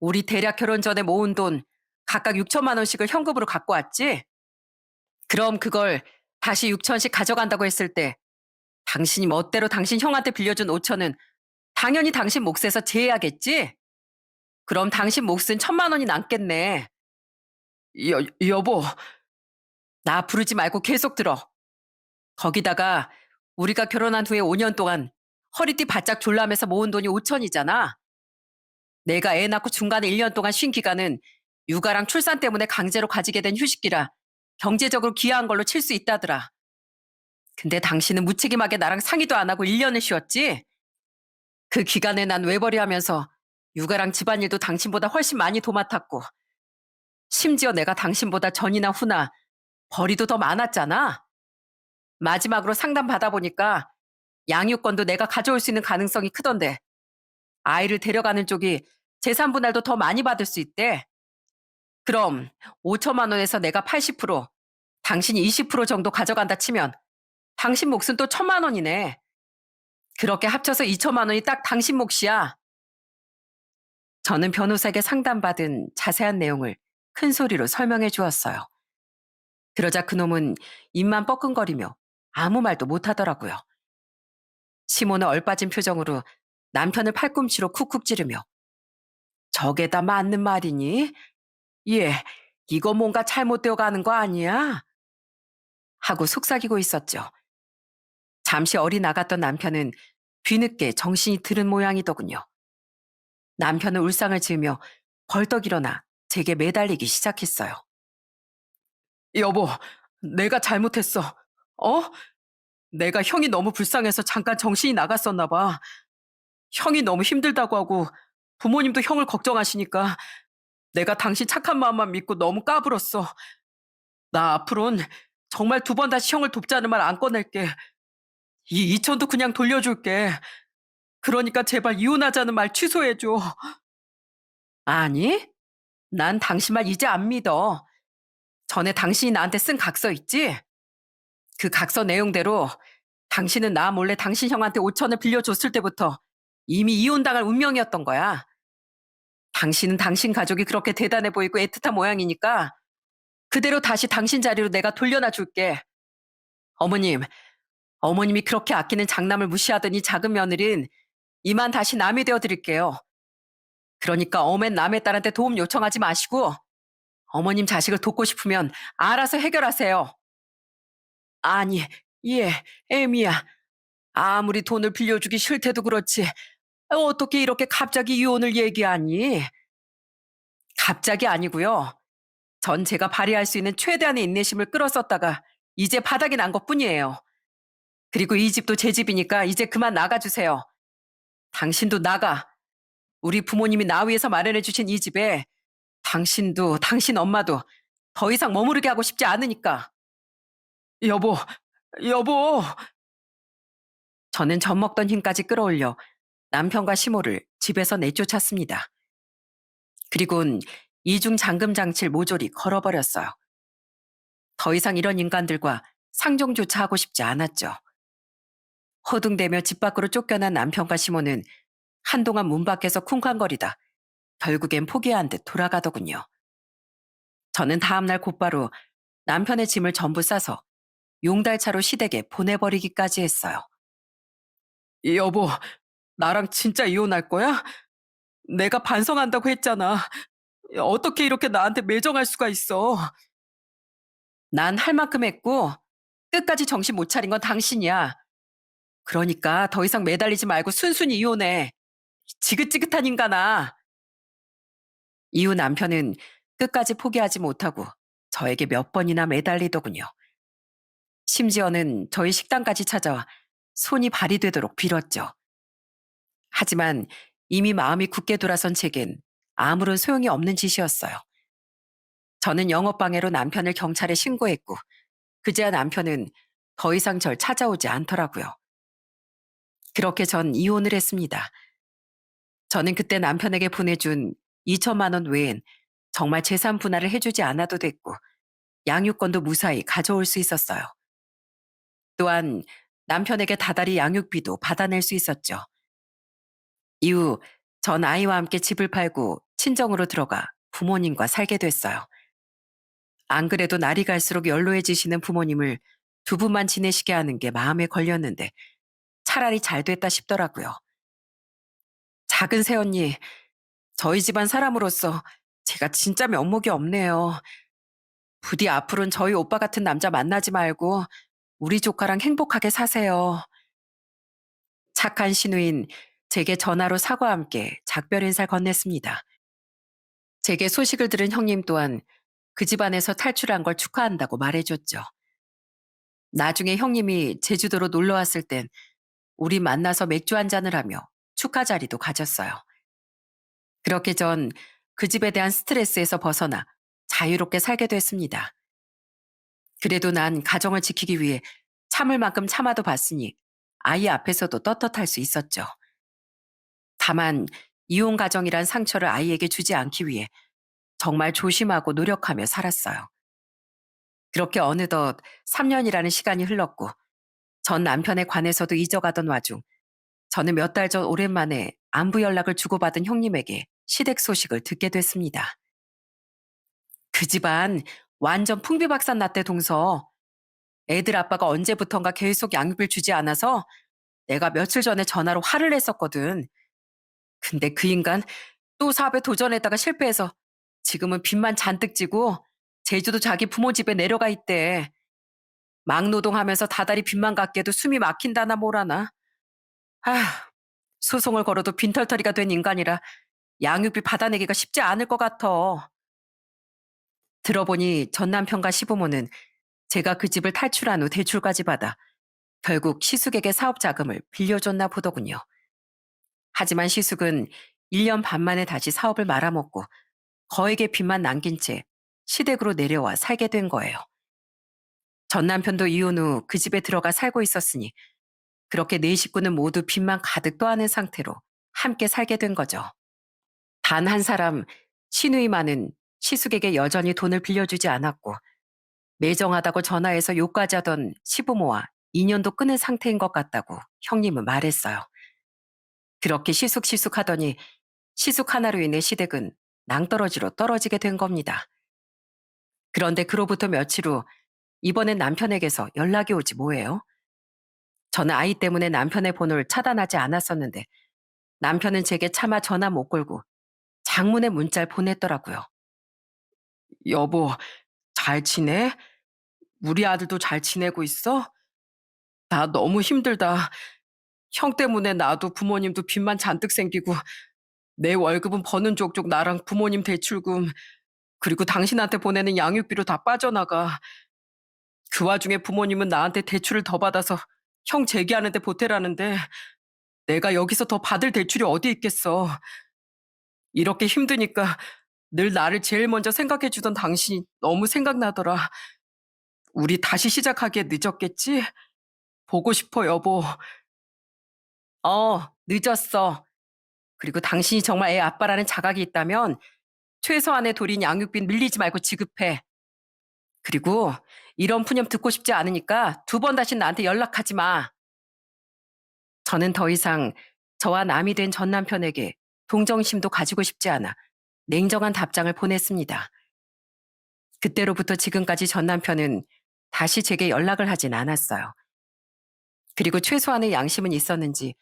우리 대략 결혼 전에 모은 돈 각각 6천만 원씩을 현금으로 갖고 왔지? 그럼 그걸 다시 6천씩 가져간다고 했을 때 당신이 멋대로 당신 형한테 빌려준 5천은 당연히 당신 몫에서 제해야겠지? 그럼 당신 몫은 1천만 원이 남겠네. 여보, 나 부르지 말고 계속 들어. 거기다가 우리가 결혼한 후에 5년 동안 허리띠 바짝 졸라매서 모은 돈이 5천이잖아. 내가 애 낳고 중간에 1년 동안 쉰 기간은 육아랑 출산 때문에 강제로 가지게 된 휴식기라 경제적으로 기여한 걸로 칠 수 있다더라. 근데 당신은 무책임하게 나랑 상의도 안 하고 1년을 쉬었지? 그 기간에 난 외벌이 하면서 육아랑 집안일도 당신보다 훨씬 많이 도맡았고 심지어 내가 당신보다 전이나 후나 벌이도 더 많았잖아. 마지막으로 상담 받아보니까 양육권도 내가 가져올 수 있는 가능성이 크던데 아이를 데려가는 쪽이 재산 분할도 더 많이 받을 수 있대. 그럼 5천만 원에서 내가 80%, 당신이 20% 정도 가져간다 치면 당신 몫은 또 1천만 원이네. 그렇게 합쳐서 2천만 원이 딱 당신 몫이야. 저는 변호사에게 상담받은 자세한 내용을 큰 소리로 설명해 주었어요. 그러자 그놈은 입만 뻐끔거리며 아무 말도 못하더라고요. 시모는 얼빠진 표정으로 남편을 팔꿈치로 쿡쿡 찌르며 저게 다 맞는 말이니? 예, 이거 뭔가 잘못되어 가는 거 아니야? 하고 속삭이고 있었죠. 잠시 어리나갔던 남편은 뒤늦게 정신이 들은 모양이더군요. 남편은 울상을 지으며 벌떡 일어나 제게 매달리기 시작했어요. 여보, 내가 잘못했어. 어? 내가 형이 너무 불쌍해서 잠깐 정신이 나갔었나 봐. 형이 너무 힘들다고 하고 부모님도 형을 걱정하시니까 내가 당신 착한 마음만 믿고 너무 까불었어. 나 앞으론 정말 두 번 다시 형을 돕자는 말 안 꺼낼게. 이 2천도 그냥 돌려줄게. 그러니까 제발 이혼하자는 말 취소해줘. 아니, 난 당신 말 이제 안 믿어. 전에 당신이 나한테 쓴 각서 있지? 그 각서 내용대로 당신은 나 몰래 당신 형한테 5천을 빌려줬을 때부터 이미 이혼당할 운명이었던 거야. 당신은 당신 가족이 그렇게 대단해 보이고 애틋한 모양이니까 그대로 다시 당신 자리로 내가 돌려놔 줄게. 어머님, 어머님이 그렇게 아끼는 장남을 무시하던 이 작은 며느린 이만 다시 남이 되어 드릴게요. 그러니까 엄엔 남의 딸한테 도움 요청하지 마시고 어머님 자식을 돕고 싶으면 알아서 해결하세요. 아니, 예, 애미야. 아무리 돈을 빌려주기 싫대도 그렇지. 어떻게 이렇게 갑자기 이혼을 얘기하니? 갑자기 아니고요. 전 제가 발휘할 수 있는 최대한의 인내심을 끌어썼다가 이제 바닥이 난 것뿐이에요. 그리고 이 집도 제 집이니까 이제 그만 나가주세요. 당신도 나가. 우리 부모님이 나 위해서 마련해 주신 이 집에 당신도 당신 엄마도 더 이상 머무르게 하고 싶지 않으니까. 여보, 여보. 저는 젖먹던 힘까지 끌어올려 남편과 시모를 집에서 내쫓았습니다. 그리곤 이중 잠금 장치를 모조리 걸어버렸어요. 더 이상 이런 인간들과 상종조차 하고 싶지 않았죠. 허둥대며 집 밖으로 쫓겨난 남편과 시모는 한동안 문 밖에서 쿵쾅거리다 결국엔 포기한 듯 돌아가더군요. 저는 다음날 곧바로 남편의 짐을 전부 싸서 용달차로 시댁에 보내버리기까지 했어요. 여보, 나랑 진짜 이혼할 거야? 내가 반성한다고 했잖아. 어떻게 이렇게 나한테 매정할 수가 있어? 난 할 만큼 했고 끝까지 정신 못 차린 건 당신이야. 그러니까 더 이상 매달리지 말고 순순히 이혼해. 지긋지긋한 인간아. 이후 남편은 끝까지 포기하지 못하고 저에게 몇 번이나 매달리더군요. 심지어는 저희 식당까지 찾아와 손이 발이 되도록 빌었죠. 하지만 이미 마음이 굳게 돌아선 제겐 아무런 소용이 없는 짓이었어요. 저는 영업방해로 남편을 경찰에 신고했고 그제야 남편은 더 이상 절 찾아오지 않더라고요. 그렇게 전 이혼을 했습니다. 저는 그때 남편에게 보내준 2천만 원 외엔 정말 재산 분할을 해주지 않아도 됐고 양육권도 무사히 가져올 수 있었어요. 또한 남편에게 다달이 양육비도 받아낼 수 있었죠. 이후 전 아이와 함께 집을 팔고 친정으로 들어가 부모님과 살게 됐어요. 안 그래도 날이 갈수록 연로해지시는 부모님을 두 분만 지내시게 하는 게 마음에 걸렸는데 차라리 잘 됐다 싶더라고요. 작은 새언니, 저희 집안 사람으로서 제가 진짜 면목이 없네요. 부디 앞으로는 저희 오빠 같은 남자 만나지 말고 우리 조카랑 행복하게 사세요. 착한 시누인 제게 전화로 사과와 함께 작별 인사를 건넸습니다. 제게 소식을 들은 형님 또한 그 집안에서 탈출한 걸 축하한다고 말해줬죠. 나중에 형님이 제주도로 놀러 왔을 땐 우리 만나서 맥주 한잔을 하며 축하 자리도 가졌어요. 그렇게 전 그 집에 대한 스트레스에서 벗어나 자유롭게 살게 됐습니다. 그래도 난 가정을 지키기 위해 참을 만큼 참아도 봤으니 아이 앞에서도 떳떳할 수 있었죠. 다만 이혼 가정이란 상처를 아이에게 주지 않기 위해 정말 조심하고 노력하며 살았어요. 그렇게 어느덧 3년이라는 시간이 흘렀고 전 남편에 관해서도 잊어가던 와중 저는 몇 달 전 오랜만에 안부 연락을 주고받은 형님에게 시댁 소식을 듣게 됐습니다. 그 집안 완전 풍비박산 났대 동서. 애들 아빠가 언제부턴가 계속 양육비를 주지 않아서 내가 며칠 전에 전화로 화를 냈었거든. 근데 그 인간 또 사업에 도전했다가 실패해서 지금은 빚만 잔뜩 지고 제주도 자기 부모 집에 내려가 있대. 막노동하면서 다달이 빚만 갚게도 숨이 막힌다나 뭐라나. 아휴, 소송을 걸어도 빈털터리가 된 인간이라 양육비 받아내기가 쉽지 않을 것 같아. 들어보니 전 남편과 시부모는 제가 그 집을 탈출한 후 대출까지 받아 결국 시숙에게 사업 자금을 빌려줬나 보더군요. 하지만 시숙은 1년 반 만에 다시 사업을 말아먹고 거액의 빚만 남긴 채 시댁으로 내려와 살게 된 거예요. 전 남편도 이혼 후 그 집에 들어가 살고 있었으니 그렇게 네 식구는 모두 빚만 가득 떠안은 상태로 함께 살게 된 거죠. 단 한 사람 시누이만은 시숙에게 여전히 돈을 빌려주지 않았고 매정하다고 전화해서 욕까지 하던 시부모와 인연도 끊은 상태인 것 같다고 형님은 말했어요. 그렇게 시숙시숙 하더니 시숙 하나로 인해 시댁은 낭떠러지로 떨어지게 된 겁니다. 그런데 그로부터 며칠 후 이번엔 남편에게서 연락이 오지 뭐예요? 저는 아이 때문에 남편의 번호를 차단하지 않았었는데 남편은 제게 차마 전화 못 걸고 장문의 문자를 보냈더라고요. 여보, 잘 지내? 우리 아들도 잘 지내고 있어? 나 너무 힘들다. 형 때문에 나도 부모님도 빚만 잔뜩 생기고 내 월급은 버는 족족 나랑 부모님 대출금 그리고 당신한테 보내는 양육비로 다 빠져나가. 그 와중에 부모님은 나한테 대출을 더 받아서 형 재기하는데 보태라는데 내가 여기서 더 받을 대출이 어디 있겠어. 이렇게 힘드니까 늘 나를 제일 먼저 생각해 주던 당신이 너무 생각나더라. 우리 다시 시작하기에 늦었겠지? 보고 싶어, 여보. 늦었어. 그리고 당신이 정말 애 아빠라는 자각이 있다면 최소한의 도린 양육비 밀리지 말고 지급해. 그리고 이런 푸념 듣고 싶지 않으니까 두 번 다시 나한테 연락하지 마. 저는 더 이상 저와 남이 된 전 남편에게 동정심도 가지고 싶지 않아 냉정한 답장을 보냈습니다. 그때로부터 지금까지 전 남편은 다시 제게 연락을 하진 않았어요. 그리고 최소한의 양심은 있었는지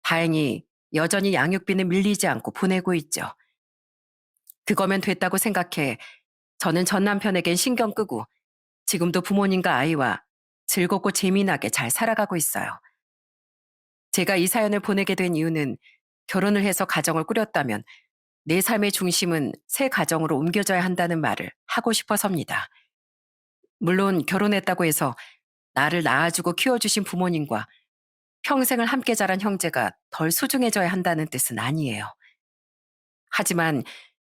다행히 여전히 양육비는 밀리지 않고 보내고 있죠. 그거면 됐다고 생각해 저는 전 남편에겐 신경 끄고 지금도 부모님과 아이와 즐겁고 재미나게 잘 살아가고 있어요. 제가 이 사연을 보내게 된 이유는 결혼을 해서 가정을 꾸렸다면 내 삶의 중심은 새 가정으로 옮겨져야 한다는 말을 하고 싶어서입니다. 물론 결혼했다고 해서 나를 낳아주고 키워주신 부모님과 평생을 함께 자란 형제가 덜 소중해져야 한다는 뜻은 아니에요. 하지만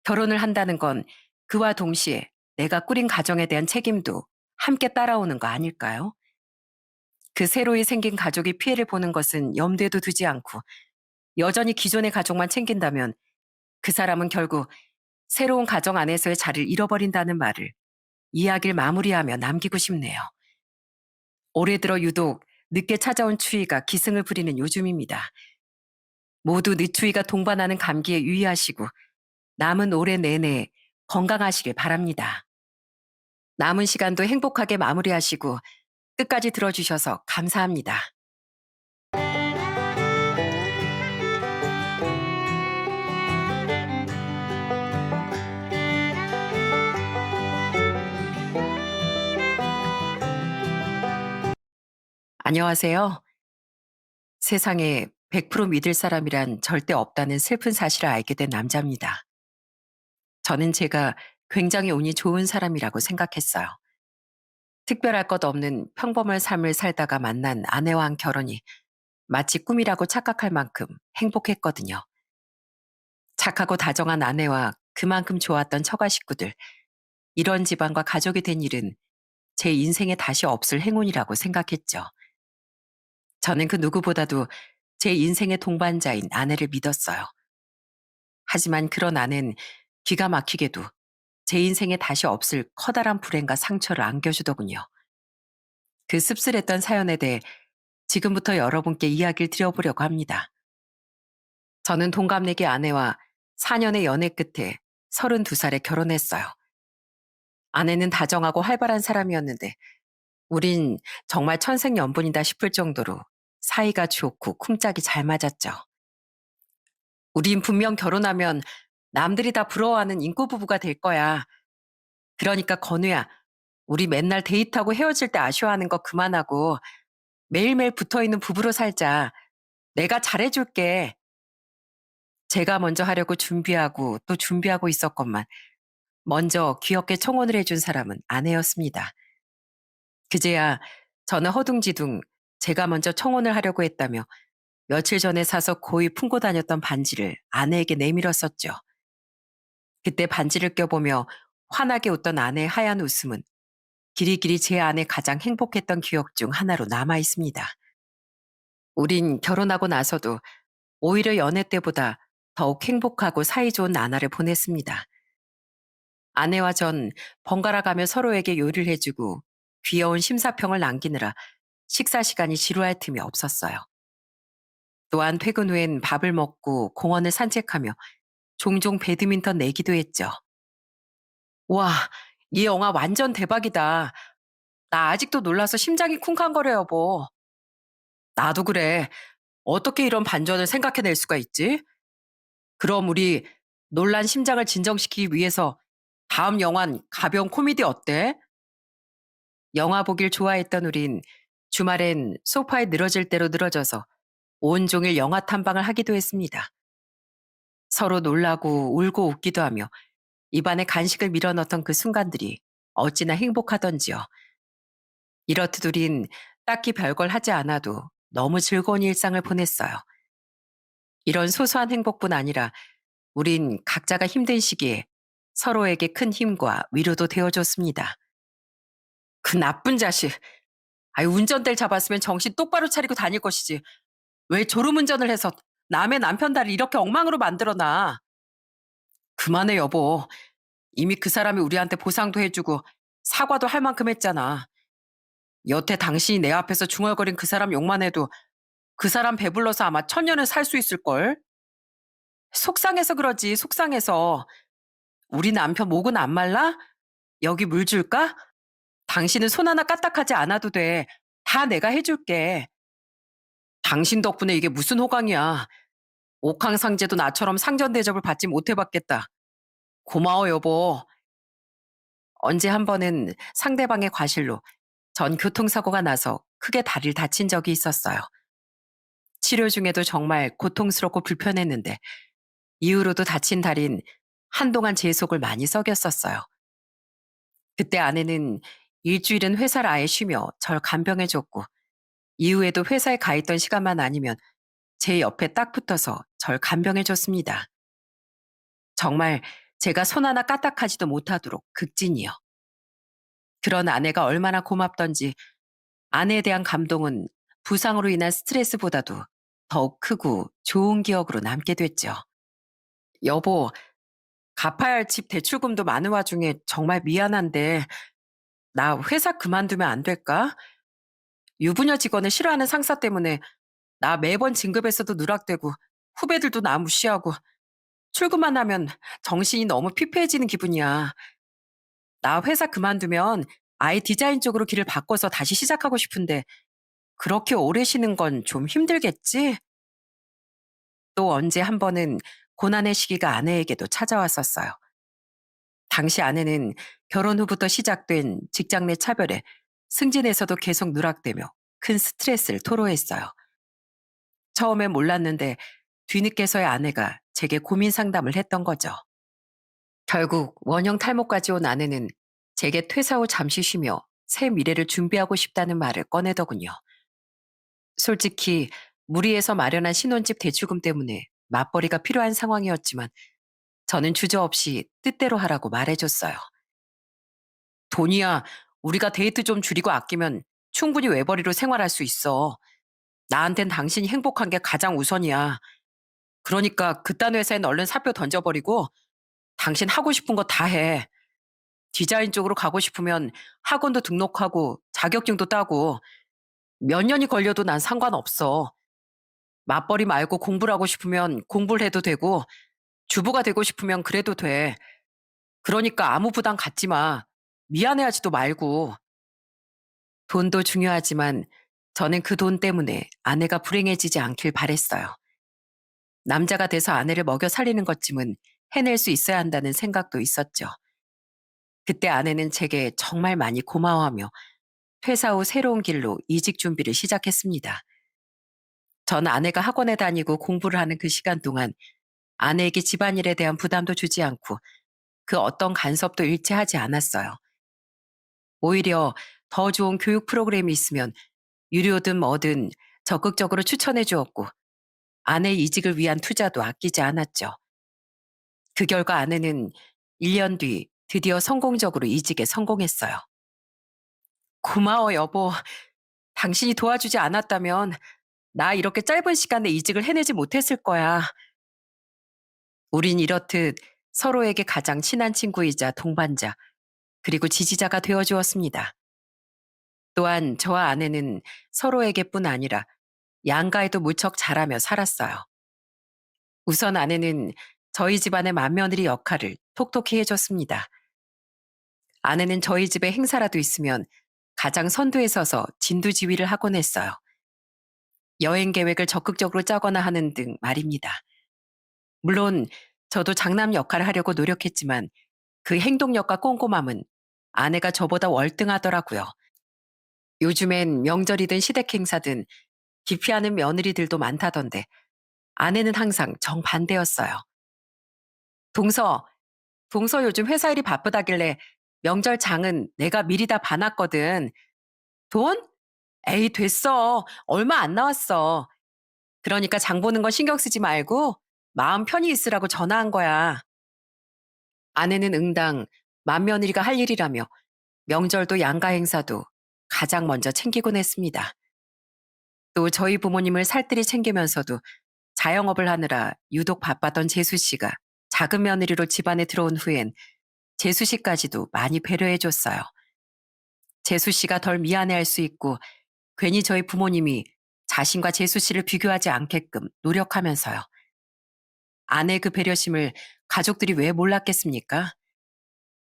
결혼을 한다는 건 그와 동시에 내가 꾸린 가정에 대한 책임도 함께 따라오는 거 아닐까요? 그 새로이 생긴 가족이 피해를 보는 것은 염두에도 두지 않고 여전히 기존의 가족만 챙긴다면 그 사람은 결국 새로운 가정 안에서의 자리를 잃어버린다는 말을 이야기를 마무리하며 남기고 싶네요. 올해 들어 유독 늦게 찾아온 추위가 기승을 부리는 요즘입니다. 모두 늦추위가 동반하는 감기에 유의하시고 남은 올해 내내 건강하시길 바랍니다. 남은 시간도 행복하게 마무리하시고 끝까지 들어주셔서 감사합니다. 안녕하세요. 세상에 100% 믿을 사람이란 절대 없다는 슬픈 사실을 알게 된 남자입니다. 저는 제가 굉장히 운이 좋은 사람이라고 생각했어요. 특별할 것 없는 평범한 삶을 살다가 만난 아내와 한 결혼이 마치 꿈이라고 착각할 만큼 행복했거든요. 착하고 다정한 아내와 그만큼 좋았던 처가 식구들, 이런 집안과 가족이 된 일은 제 인생에 다시 없을 행운이라고 생각했죠. 저는 그 누구보다도 제 인생의 동반자인 아내를 믿었어요. 하지만 그런 아내는 기가 막히게도 제 인생에 다시 없을 커다란 불행과 상처를 안겨주더군요. 그 씁쓸했던 사연에 대해 지금부터 여러분께 이야기를 드려보려고 합니다. 저는 동갑내기 아내와 4년의 연애 끝에 32살에 결혼했어요. 아내는 다정하고 활발한 사람이었는데 우린 정말 천생연분이다 싶을 정도로 사이가 좋고 쿵짝이 잘 맞았죠. 우린 분명 결혼하면 남들이 다 부러워하는 인구 부부가 될 거야. 그러니까 건우야, 우리 맨날 데이트하고 헤어질 때 아쉬워하는 거 그만하고 매일매일 붙어있는 부부로 살자. 내가 잘해줄게. 제가 먼저 하려고 준비하고 또 준비하고 있었건만 먼저 귀엽게 청혼을 해준 사람은 아내였습니다. 그제야 저는 허둥지둥 제가 먼저 청혼을 하려고 했다며 며칠 전에 사서 고이 품고 다녔던 반지를 아내에게 내밀었었죠. 그때 반지를 껴보며 환하게 웃던 아내의 하얀 웃음은 길이길이 제 안에 가장 행복했던 기억 중 하나로 남아 있습니다. 우린 결혼하고 나서도 오히려 연애 때보다 더욱 행복하고 사이좋은 나날을 보냈습니다. 아내와 전 번갈아 가며 서로에게 요리를 해주고 귀여운 심사평을 남기느라 식사 시간이 지루할 틈이 없었어요. 또한 퇴근 후엔 밥을 먹고 공원을 산책하며 종종 배드민턴 내기도 했죠. 와, 이 영화 완전 대박이다. 나 아직도 놀라서 심장이 쿵쾅거려, 여보. 나도 그래. 어떻게 이런 반전을 생각해낼 수가 있지? 그럼 우리 놀란 심장을 진정시키기 위해서 다음 영화는 가벼운 코미디 어때? 영화 보길 좋아했던 우린 주말엔 소파에 늘어질 대로 늘어져서 온종일 영화 탐방을 하기도 했습니다. 서로 놀라고 울고 웃기도 하며 입안에 간식을 밀어넣던 그 순간들이 어찌나 행복하던지요. 이렇듯 우린 딱히 별걸 하지 않아도 너무 즐거운 일상을 보냈어요. 이런 소소한 행복뿐 아니라 우린 각자가 힘든 시기에 서로에게 큰 힘과 위로도 되어줬습니다. 그 나쁜 자식. 아이, 운전대를 잡았으면 정신 똑바로 차리고 다닐 것이지. 왜 졸음운전을 해서 남의 남편 다리를 이렇게 엉망으로 만들어놔. 그만해, 여보. 이미 그 사람이 우리한테 보상도 해주고 사과도 할 만큼 했잖아. 여태 당신이 내 앞에서 중얼거린 그 사람 욕만 해도 그 사람 배불러서 아마 천년을 살 수 있을걸? 속상해서 그러지, 속상해서. 우리 남편 목은 안 말라? 여기 물 줄까? 당신은 손 하나 까딱하지 않아도 돼. 다 내가 해줄게. 당신 덕분에 이게 무슨 호강이야. 옥황상제도 나처럼 상전 대접을 받지 못해봤겠다. 고마워, 여보. 언제 한 번은 상대방의 과실로 전 교통사고가 나서 크게 다리를 다친 적이 있었어요. 치료 중에도 정말 고통스럽고 불편했는데 이후로도 다친 다리는 한동안 제 속을 많이 썩였었어요. 그때 아내는 일주일은 회사를 아예 쉬며 절 간병해줬고 이후에도 회사에 가 있던 시간만 아니면 제 옆에 딱 붙어서 절 간병해줬습니다. 정말 제가 손 하나 까딱하지도 못하도록 극진이요. 그런 아내가 얼마나 고맙던지 아내에 대한 감동은 부상으로 인한 스트레스보다도 더욱 크고 좋은 기억으로 남게 됐죠. 여보, 갚아야 할 집 대출금도 많은 와중에 정말 미안한데 나 회사 그만두면 안 될까? 유부녀 직원을 싫어하는 상사 때문에 나 매번 진급에서도 누락되고 후배들도 나 무시하고 출근만 하면 정신이 너무 피폐해지는 기분이야. 나 회사 그만두면 아예 디자인 쪽으로 길을 바꿔서 다시 시작하고 싶은데 그렇게 오래 쉬는 건 좀 힘들겠지? 또 언제 한 번은 고난의 시기가 아내에게도 찾아왔었어요. 당시 아내는 결혼 후부터 시작된 직장 내 차별에 승진에서도 계속 누락되며 큰 스트레스를 토로했어요. 처음엔 몰랐는데 뒤늦게서야 아내가 제게 고민 상담을 했던 거죠. 결국 원형 탈모까지 온 아내는 제게 퇴사 후 잠시 쉬며 새 미래를 준비하고 싶다는 말을 꺼내더군요. 솔직히 무리해서 마련한 신혼집 대출금 때문에 맞벌이가 필요한 상황이었지만 저는 주저없이 뜻대로 하라고 말해줬어요. 돈이야, 우리가 데이트 좀 줄이고 아끼면 충분히 외벌이로 생활할 수 있어. 나한텐 당신이 행복한 게 가장 우선이야. 그러니까 그딴 회사엔 얼른 사표 던져버리고 당신 하고 싶은 거 다 해. 디자인 쪽으로 가고 싶으면 학원도 등록하고 자격증도 따고 몇 년이 걸려도 난 상관없어. 맞벌이 말고 공부를 하고 싶으면 공부를 해도 되고 주부가 되고 싶으면 그래도 돼. 그러니까 아무 부담 갖지 마. 미안해하지도 말고. 돈도 중요하지만 저는 그 돈 때문에 아내가 불행해지지 않길 바랬어요. 남자가 돼서 아내를 먹여 살리는 것쯤은 해낼 수 있어야 한다는 생각도 있었죠. 그때 아내는 제게 정말 많이 고마워하며 퇴사 후 새로운 길로 이직 준비를 시작했습니다. 전 아내가 학원에 다니고 공부를 하는 그 시간 동안 아내에게 집안일에 대한 부담도 주지 않고 그 어떤 간섭도 일치하지 않았어요. 오히려 더 좋은 교육 프로그램이 있으면 유료든 뭐든 적극적으로 추천해 주었고 아내 이직을 위한 투자도 아끼지 않았죠. 그 결과 아내는 1년 뒤 드디어 성공적으로 이직에 성공했어요. 고마워, 여보. 당신이 도와주지 않았다면 나 이렇게 짧은 시간에 이직을 해내지 못했을 거야. 우린 이렇듯 서로에게 가장 친한 친구이자 동반자, 그리고 지지자가 되어 주었습니다. 또한 저와 아내는 서로에게뿐 아니라 양가에도 무척 잘하며 살았어요. 우선 아내는 저희 집안의 맏며느리 역할을 톡톡히 해줬습니다. 아내는 저희 집에 행사라도 있으면 가장 선두에 서서 진두지휘를 하곤 했어요. 여행 계획을 적극적으로 짜거나 하는 등 말입니다. 물론 저도 장남 역할을 하려고 노력했지만 그 행동력과 꼼꼼함은 아내가 저보다 월등하더라고요. 요즘엔 명절이든 시댁 행사든 기피하는 며느리들도 많다던데 아내는 항상 정반대였어요. 동서, 동서 요즘 회사 일이 바쁘다길래 명절 장은 내가 미리 다 봐놨거든. 돈? 에이, 됐어. 얼마 안 나왔어. 그러니까 장 보는 거 신경 쓰지 말고 마음 편히 있으라고 전화한 거야. 아내는 응당 맏며느리가 할 일이라며 명절도 양가 행사도 가장 먼저 챙기곤 했습니다. 또 저희 부모님을 살뜰히 챙기면서도 자영업을 하느라 유독 바빴던 재수 씨가 작은 며느리로 집안에 들어온 후엔 재수 씨까지도 많이 배려해 줬어요. 재수 씨가 덜 미안해할 수 있고 괜히 저희 부모님이 자신과 재수 씨를 비교하지 않게끔 노력하면서요. 아내 그 배려심을 가족들이 왜 몰랐겠습니까?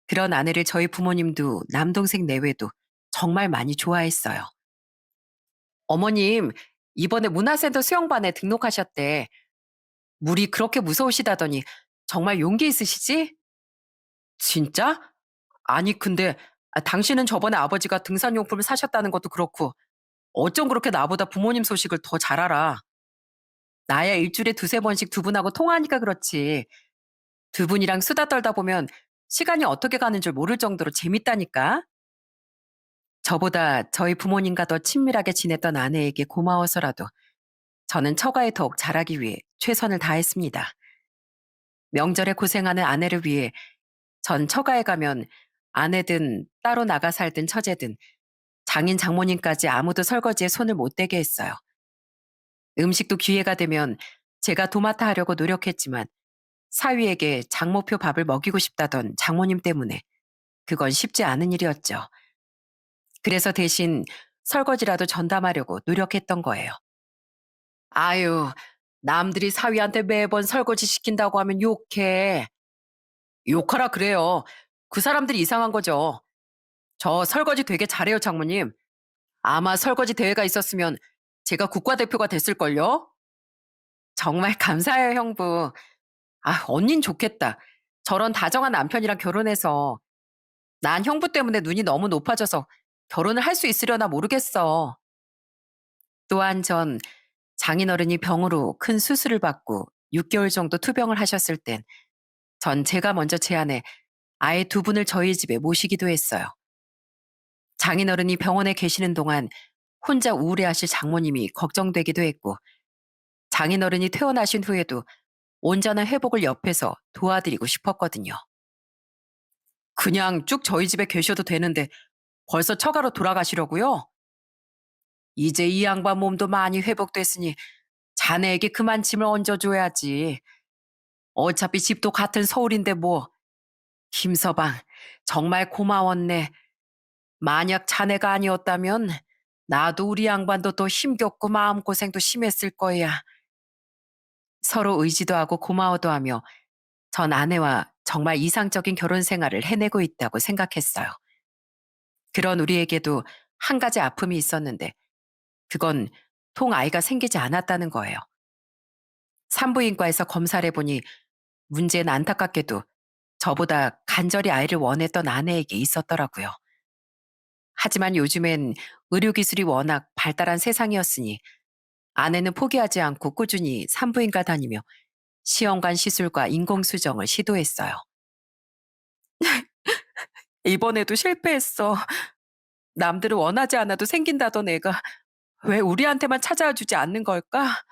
그런 아내를 저희 부모님도 남동생 내외도 정말 많이 좋아했어요. 어머님, 이번에 문화센터 수영반에 등록하셨대. 물이 그렇게 무서우시다더니 정말 용기 있으시지? 진짜? 아니, 근데 당신은 저번에 아버지가 등산용품을 사셨다는 것도 그렇고 어쩜 그렇게 나보다 부모님 소식을 더 잘 알아. 나야 일주일에 두세 번씩 두 분하고 통화하니까 그렇지. 두 분이랑 수다 떨다 보면 시간이 어떻게 가는 줄 모를 정도로 재밌다니까. 저보다 저희 부모님과 더 친밀하게 지냈던 아내에게 고마워서라도 저는 처가에 더욱 잘하기 위해 최선을 다했습니다. 명절에 고생하는 아내를 위해 전 처가에 가면 아내든 따로 나가 살든 처제든 장인 장모님까지 아무도 설거지에 손을 못 대게 했어요. 음식도 기회가 되면 제가 도맡아 하려고 노력했지만 사위에게 장모표 밥을 먹이고 싶다던 장모님 때문에 그건 쉽지 않은 일이었죠. 그래서 대신 설거지라도 전담하려고 노력했던 거예요. 아유, 남들이 사위한테 매번 설거지 시킨다고 하면 욕해. 욕하라 그래요. 그 사람들이 이상한 거죠. 저 설거지 되게 잘해요, 장모님. 아마 설거지 대회가 있었으면 제가 국가대표가 됐을걸요? 정말 감사해요, 형부. 아, 언닌 좋겠다. 저런 다정한 남편이랑 결혼해서 난 형부 때문에 눈이 너무 높아져서 결혼을 할 수 있으려나 모르겠어. 또한 전 장인어른이 병으로 큰 수술을 받고 6개월 정도 투병을 하셨을 땐 전 제가 먼저 제안해 아예 두 분을 저희 집에 모시기도 했어요. 장인어른이 병원에 계시는 동안 혼자 우울해하실 장모님이 걱정되기도 했고 장인어른이 퇴원하신 후에도 온전한 회복을 옆에서 도와드리고 싶었거든요. 그냥 쭉 저희 집에 계셔도 되는데 벌써 처가로 돌아가시려고요? 이제 이 양반 몸도 많이 회복됐으니 자네에게 그만 짐을 얹어줘야지. 어차피 집도 같은 서울인데 뭐. 김서방, 정말 고마웠네. 만약 자네가 아니었다면 나도 우리 양반도 더 힘겹고 마음고생도 심했을 거야. 서로 의지도 하고 고마워도 하며 전 아내와 정말 이상적인 결혼 생활을 해내고 있다고 생각했어요. 그런 우리에게도 한 가지 아픔이 있었는데 그건 통아이가 생기지 않았다는 거예요. 산부인과에서 검사를 해보니 문제는 안타깝게도 저보다 간절히 아이를 원했던 아내에게 있었더라고요. 하지만 요즘엔 의료기술이 워낙 발달한 세상이었으니 아내는 포기하지 않고 꾸준히 산부인과 다니며 시험관 시술과 인공수정을 시도했어요. 이번에도 실패했어. 남들은 원하지 않아도 생긴다던 애가 왜 우리한테만 찾아와 주지 않는 걸까?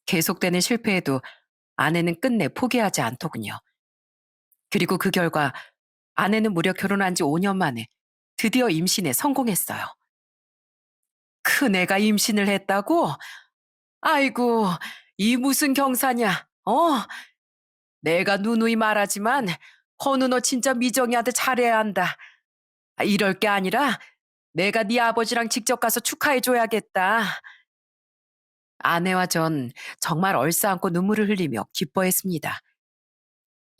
계속되는 실패에도 아내는 끝내 포기하지 않더군요. 그리고 그 결과 아내는 무려 결혼한 지 5년 만에 드디어 임신에 성공했어요. 큰애가 임신을 했다고? 아이고, 이 무슨 경사냐? 내가 누누이 말하지만 건우 너 진짜 미정이한테 잘해야 한다. 이럴 게 아니라 내가 네 아버지랑 직접 가서 축하해줘야겠다. 아내와 전 정말 얼싸안고 눈물을 흘리며 기뻐했습니다.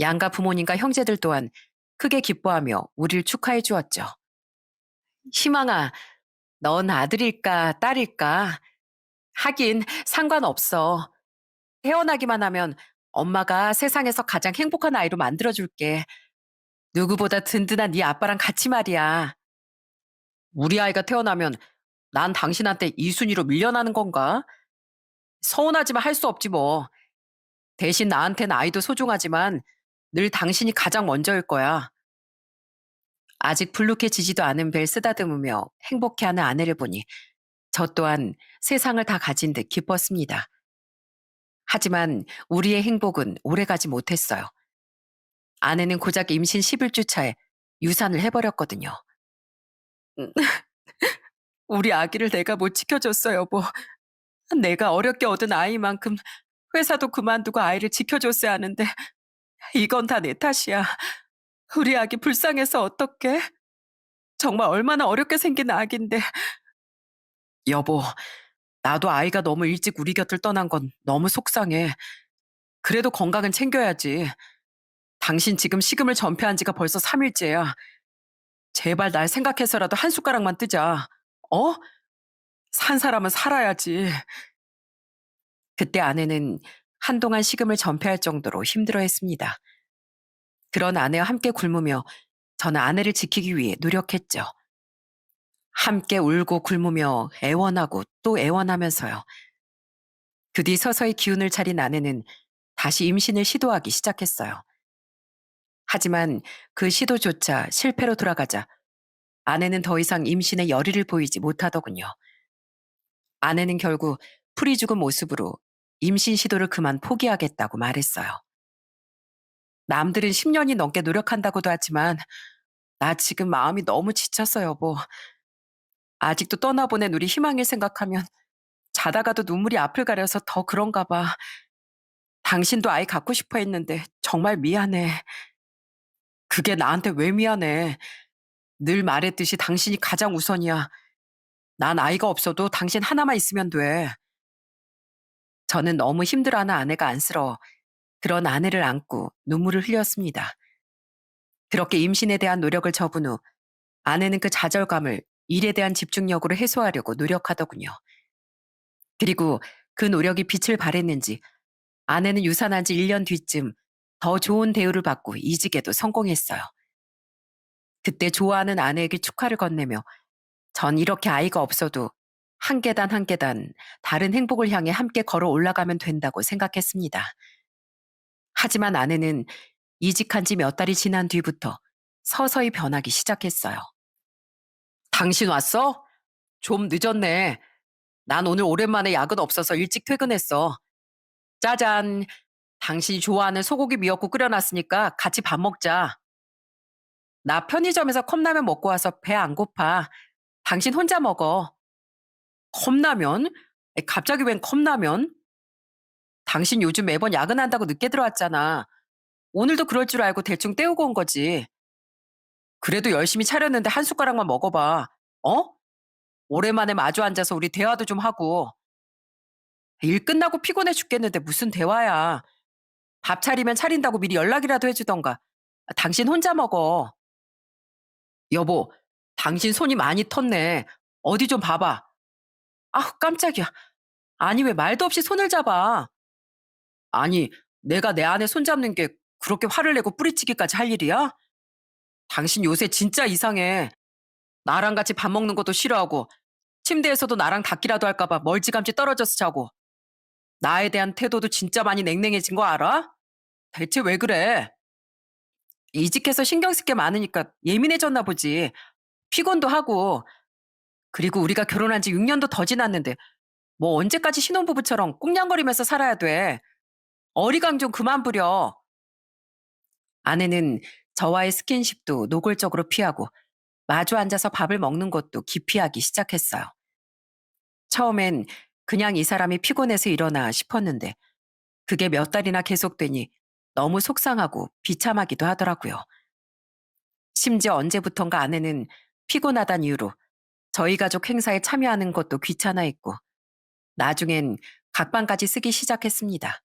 양가 부모님과 형제들 또한 크게 기뻐하며 우리를 축하해 주었죠. 희망아, 넌 아들일까 딸일까? 하긴 상관없어. 태어나기만 하면 엄마가 세상에서 가장 행복한 아이로 만들어줄게. 누구보다 든든한 네 아빠랑 같이 말이야. 우리 아이가 태어나면 난 당신한테 이순위로 밀려나는 건가? 서운하지만 할 수 없지 뭐. 대신 나한테는 아이도 소중하지만 늘 당신이 가장 먼저일 거야. 아직 불룩해지지도 않은 벨 쓰다듬으며 행복해하는 아내를 보니 저 또한 세상을 다 가진 듯 기뻤습니다. 하지만 우리의 행복은 오래가지 못했어요. 아내는 고작 임신 11주 차에 유산을 해버렸거든요. 음, 우리 아기를 내가 못 지켜줬어, 여보. 내가 어렵게 얻은 아이만큼 회사도 그만두고 아이를 지켜줬어야 하는데 이건 다 내 탓이야. 우리 아기 불쌍해서 어떡해? 정말 얼마나 어렵게 생긴 아기인데. 여보, 나도 아이가 너무 일찍 우리 곁을 떠난 건 너무 속상해. 그래도 건강은 챙겨야지. 당신 지금 식음을 전폐한 지가 벌써 3일째야. 제발 날 생각해서라도 한 숟가락만 뜨자. 어? 산 사람은 살아야지. 그때 아내는 한동안 식음을 전폐할 정도로 힘들어했습니다. 그런 아내와 함께 굶으며 저는 아내를 지키기 위해 노력했죠. 함께 울고 굶으며 애원하고 또 애원하면서요. 그 뒤 서서히 기운을 차린 아내는 다시 임신을 시도하기 시작했어요. 하지만 그 시도조차 실패로 돌아가자 아내는 더 이상 임신에 열의를 보이지 못하더군요. 아내는 결국 풀이 죽은 모습으로 임신 시도를 그만 포기하겠다고 말했어요. 남들은 10년이 넘게 노력한다고도 하지만 나 지금 마음이 너무 지쳤어, 여보. 아직도 떠나보낸 우리 희망을 생각하면 자다가도 눈물이 앞을 가려서 더 그런가 봐. 당신도 아이 갖고 싶어 했는데 정말 미안해. 그게 나한테 왜 미안해. 늘 말했듯이 당신이 가장 우선이야. 난 아이가 없어도 당신 하나만 있으면 돼. 저는 너무 힘들어하는 아내가 안쓰러워 그런 아내를 안고 눈물을 흘렸습니다. 그렇게 임신에 대한 노력을 접은 후 아내는 그 좌절감을 일에 대한 집중력으로 해소하려고 노력하더군요. 그리고 그 노력이 빛을 발했는지 아내는 유산한 지 1년 뒤쯤 더 좋은 대우를 받고 이직에도 성공했어요. 그때 좋아하는 아내에게 축하를 건네며 전 이렇게 아이가 없어도 한 계단 한 계단 다른 행복을 향해 함께 걸어 올라가면 된다고 생각했습니다. 하지만 아내는 이직한 지 몇 달이 지난 뒤부터 서서히 변하기 시작했어요. 당신 왔어? 좀 늦었네. 난 오늘 오랜만에 야근 없어서 일찍 퇴근했어. 짜잔. 당신이 좋아하는 소고기 미역국 끓여놨으니까 같이 밥 먹자. 나 편의점에서 컵라면 먹고 와서 배 안 고파. 당신 혼자 먹어. 컵라면? 갑자기 웬 컵라면? 당신 요즘 매번 야근한다고 늦게 들어왔잖아. 오늘도 그럴 줄 알고 대충 때우고 온 거지. 그래도 열심히 차렸는데 한 숟가락만 먹어봐. 어? 오랜만에 마주 앉아서 우리 대화도 좀 하고. 일 끝나고 피곤해 죽겠는데 무슨 대화야. 밥 차리면 차린다고 미리 연락이라도 해주던가. 당신 혼자 먹어. 여보, 당신 손이 많이 텄네. 어디 좀 봐봐. 아, 깜짝이야. 아니, 왜 말도 없이 손을 잡아? 아니, 내가 내 아내 손 잡는 게 그렇게 화를 내고 뿌리치기까지 할 일이야? 당신 요새 진짜 이상해. 나랑 같이 밥 먹는 것도 싫어하고, 침대에서도 나랑 닿기라도 할까봐 멀찌감치 떨어져서 자고, 나에 대한 태도도 진짜 많이 냉랭해진 거 알아? 대체 왜 그래? 이직해서 신경 쓸 게 많으니까 예민해졌나 보지. 피곤도 하고, 그리고 우리가 결혼한 지 6년도 더 지났는데, 뭐 언제까지 신혼부부처럼 꽁냥거리면서 살아야 돼. 어리광 좀 그만 부려. 아내는 저와의 스킨십도 노골적으로 피하고 마주 앉아서 밥을 먹는 것도 기피하기 시작했어요. 처음엔 그냥 이 사람이 피곤해서 일어나 싶었는데 그게 몇 달이나 계속되니 너무 속상하고 비참하기도 하더라고요. 심지어 언제부턴가 아내는 피곤하단 이유로 저희 가족 행사에 참여하는 것도 귀찮아했고 나중엔 각방까지 쓰기 시작했습니다.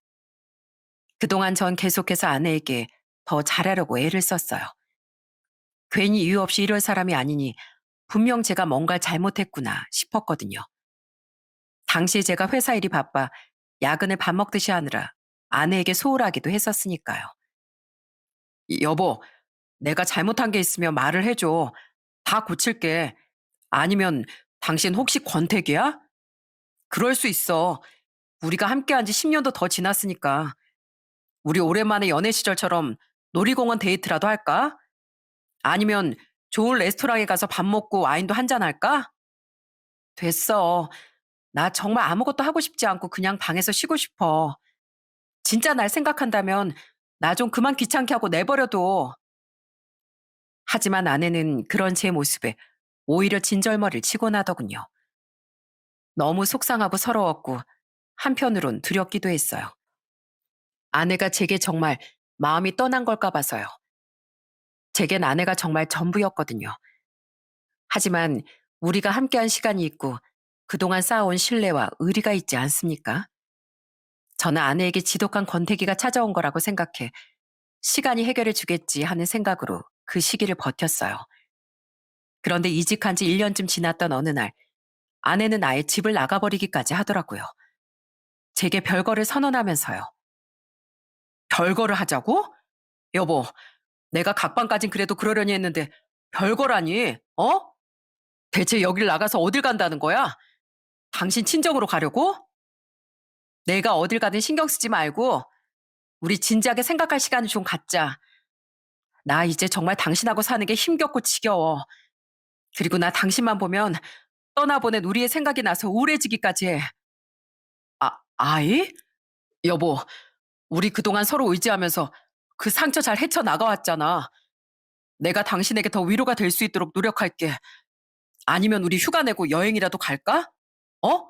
그동안 전 계속해서 아내에게 더 잘하려고 애를 썼어요. 괜히 이유 없이 이럴 사람이 아니니 분명 제가 뭔가 잘못했구나 싶었거든요. 당시 제가 회사 일이 바빠 야근을 밥 먹듯이 하느라 아내에게 소홀하기도 했었으니까요. 여보, 내가 잘못한 게 있으면 말을 해줘. 다 고칠게. 아니면 당신 혹시 권태기야? 그럴 수 있어. 우리가 함께한 지 10년도 더 지났으니까. 우리 오랜만에 연애 시절처럼 놀이공원 데이트라도 할까? 아니면 좋은 레스토랑에 가서 밥 먹고 와인도 한잔 할까? 됐어. 나 정말 아무것도 하고 싶지 않고 그냥 방에서 쉬고 싶어. 진짜 날 생각한다면 나 좀 그만 귀찮게 하고 내버려둬. 하지만 아내는 그런 제 모습에 오히려 진절머리를 치곤 하더군요. 너무 속상하고 서러웠고 한편으론 두렵기도 했어요. 아내가 제게 정말 마음이 떠난 걸까 봐서요. 제겐 아내가 정말 전부였거든요. 하지만 우리가 함께한 시간이 있고 그동안 쌓아온 신뢰와 의리가 있지 않습니까? 저는 아내에게 지독한 권태기가 찾아온 거라고 생각해 시간이 해결해 주겠지 하는 생각으로 그 시기를 버텼어요. 그런데 이직한 지 1년쯤 지났던 어느 날 아내는 아예 집을 나가버리기까지 하더라고요. 제게 별거를 선언하면서요. 별거를 하자고? 여보, 내가 각방까진 그래도 그러려니 했는데 별거라니, 어? 대체 여길 나가서 어딜 간다는 거야? 당신 친정으로 가려고? 내가 어딜 가든 신경 쓰지 말고 우리 진지하게 생각할 시간을 좀 갖자. 나 이제 정말 당신하고 사는 게 힘겹고 지겨워. 그리고 나 당신만 보면 떠나보낸 우리의 생각이 나서 우울해지기까지 해. 아이? 여보, 우리 그동안 서로 의지하면서 그 상처 잘 헤쳐나가왔잖아. 내가 당신에게 더 위로가 될 수 있도록 노력할게. 아니면 우리 휴가 내고 여행이라도 갈까? 어?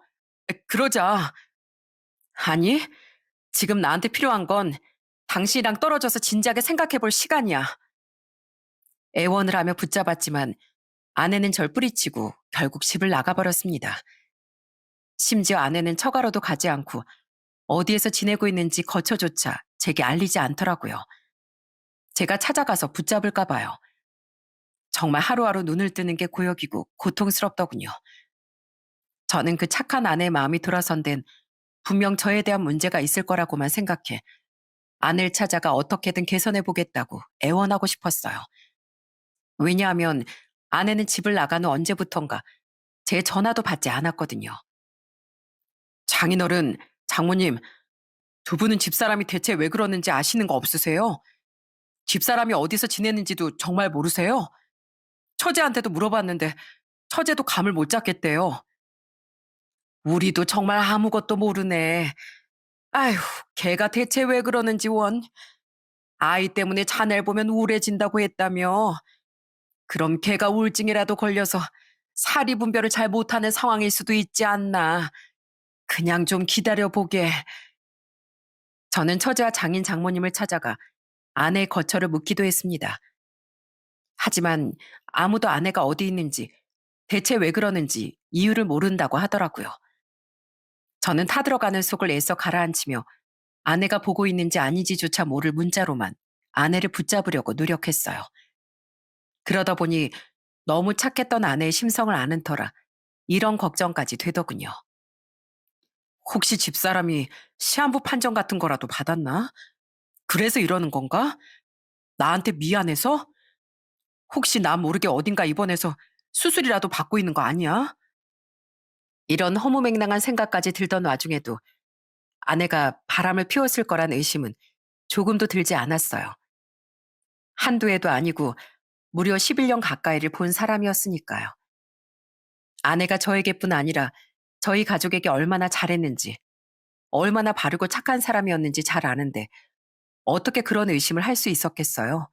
그러자. 아니, 지금 나한테 필요한 건 당신이랑 떨어져서 진지하게 생각해 볼 시간이야. 애원을 하며 붙잡았지만 아내는 절 뿌리치고 결국 집을 나가버렸습니다. 심지어 아내는 처가로도 가지 않고 어디에서 지내고 있는지 거처조차 제게 알리지 않더라고요. 제가 찾아가서 붙잡을까 봐요. 정말 하루하루 눈을 뜨는 게 고역이고 고통스럽더군요. 저는 그 착한 아내의 마음이 돌아선 데는 분명 저에 대한 문제가 있을 거라고만 생각해 아내를 찾아가 어떻게든 개선해 보겠다고 애원하고 싶었어요. 왜냐하면 아내는 집을 나간 후 언제부턴가 제 전화도 받지 않았거든요. 장인어른, 장모님, 두 분은 집사람이 대체 왜 그러는지 아시는 거 없으세요? 집사람이 어디서 지내는지도 정말 모르세요? 처제한테도 물어봤는데 처제도 감을 못 잡겠대요. 우리도 정말 아무것도 모르네. 아휴, 걔가 대체 왜 그러는지 원. 아이 때문에 자네를 보면 우울해진다고 했다며. 그럼 걔가 우울증이라도 걸려서 사리 분별을 잘 못하는 상황일 수도 있지 않나. 그냥 좀 기다려보게. 저는 처제와 장인 장모님을 찾아가 아내의 거처를 묻기도 했습니다. 하지만 아무도 아내가 어디 있는지 대체 왜 그러는지 이유를 모른다고 하더라고요. 저는 타들어가는 속을 애써 가라앉히며 아내가 보고 있는지 아닌지조차 모를 문자로만 아내를 붙잡으려고 노력했어요. 그러다 보니 너무 착했던 아내의 심성을 아는 터라 이런 걱정까지 되더군요. 혹시 집사람이 시한부 판정 같은 거라도 받았나? 그래서 이러는 건가? 나한테 미안해서? 혹시 나 모르게 어딘가 입원해서 수술이라도 받고 있는 거 아니야? 이런 허무맹랑한 생각까지 들던 와중에도 아내가 바람을 피웠을 거란 의심은 조금도 들지 않았어요. 한두 해도 아니고 무려 11년 가까이를 본 사람이었으니까요. 아내가 저에게뿐 아니라 저희 가족에게 얼마나 잘했는지, 얼마나 바르고 착한 사람이었는지 잘 아는데 어떻게 그런 의심을 할 수 있었겠어요?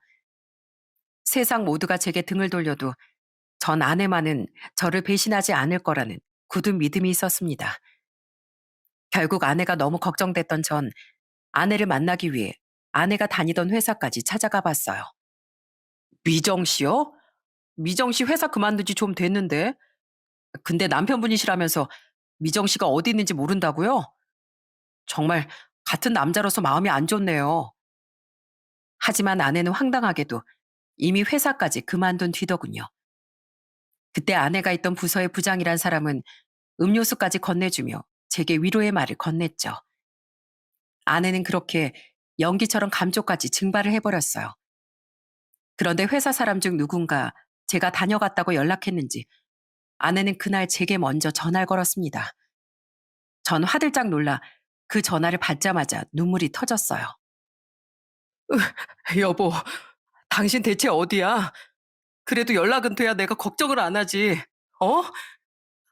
세상 모두가 제게 등을 돌려도 전 아내만은 저를 배신하지 않을 거라는 굳은 믿음이 있었습니다. 결국 아내가 너무 걱정됐던 전 아내를 만나기 위해 아내가 다니던 회사까지 찾아가 봤어요. 미정 씨요? 미정 씨 회사 그만둔 지 좀 됐는데. 근데 남편분이시라면서 미정 씨가 어디 있는지 모른다고요? 정말 같은 남자로서 마음이 안 좋네요. 하지만 아내는 황당하게도 이미 회사까지 그만둔 뒤더군요. 그때 아내가 있던 부서의 부장이란 사람은 음료수까지 건네주며 제게 위로의 말을 건넸죠. 아내는 그렇게 연기처럼 감쪽같이 증발을 해버렸어요. 그런데 회사 사람 중 누군가 제가 다녀갔다고 연락했는지 아내는 그날 제게 먼저 전화를 걸었습니다. 전 화들짝 놀라 그 전화를 받자마자 눈물이 터졌어요. 여보, 당신 대체 어디야? 그래도 연락은 돼야 내가 걱정을 안 하지. 어?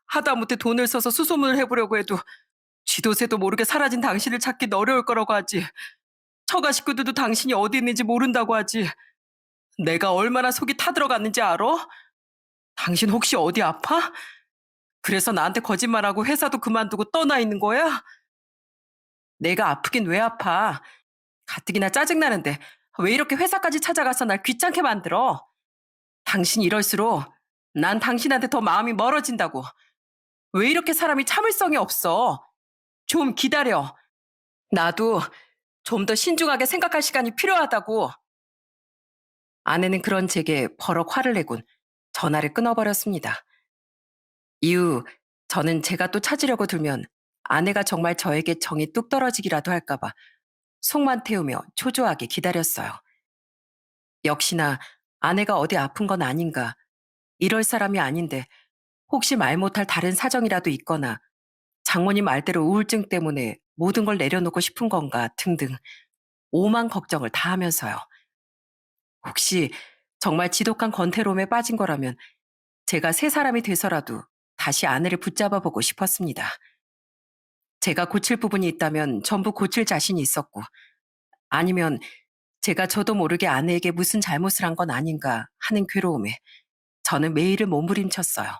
하다못해 돈을 써서 수소문을 해보려고 해도 쥐도 새도 모르게 사라진 당신을 찾기 어려울 거라고 하지. 처가 식구들도 당신이 어디 있는지 모른다고 하지. 내가 얼마나 속이 타들어갔는지 알아? 당신 혹시 어디 아파? 그래서 나한테 거짓말하고 회사도 그만두고 떠나 있는 거야? 내가 아프긴 왜 아파? 가뜩이나 짜증나는데 왜 이렇게 회사까지 찾아가서 날 귀찮게 만들어? 당신 이럴수록 난 당신한테 더 마음이 멀어진다고. 왜 이렇게 사람이 참을성이 없어? 좀 기다려. 나도 좀 더 신중하게 생각할 시간이 필요하다고. 아내는 그런 제게 버럭 화를 내곤 전화를 끊어버렸습니다. 이후 저는 제가 또 찾으려고 들면 아내가 정말 저에게 정이 뚝 떨어지기라도 할까봐 속만 태우며 초조하게 기다렸어요. 역시나 아내가 어디 아픈 건 아닌가, 이럴 사람이 아닌데 혹시 말 못할 다른 사정이라도 있거나 장모님 말대로 우울증 때문에 모든 걸 내려놓고 싶은 건가 등등 오만 걱정을 다 하면서요. 혹시 정말 지독한 권태로움에 빠진 거라면 제가 새 사람이 돼서라도 다시 아내를 붙잡아 보고 싶었습니다. 제가 고칠 부분이 있다면 전부 고칠 자신이 있었고, 아니면 제가 저도 모르게 아내에게 무슨 잘못을 한 건 아닌가 하는 괴로움에 저는 매일을 몸부림쳤어요.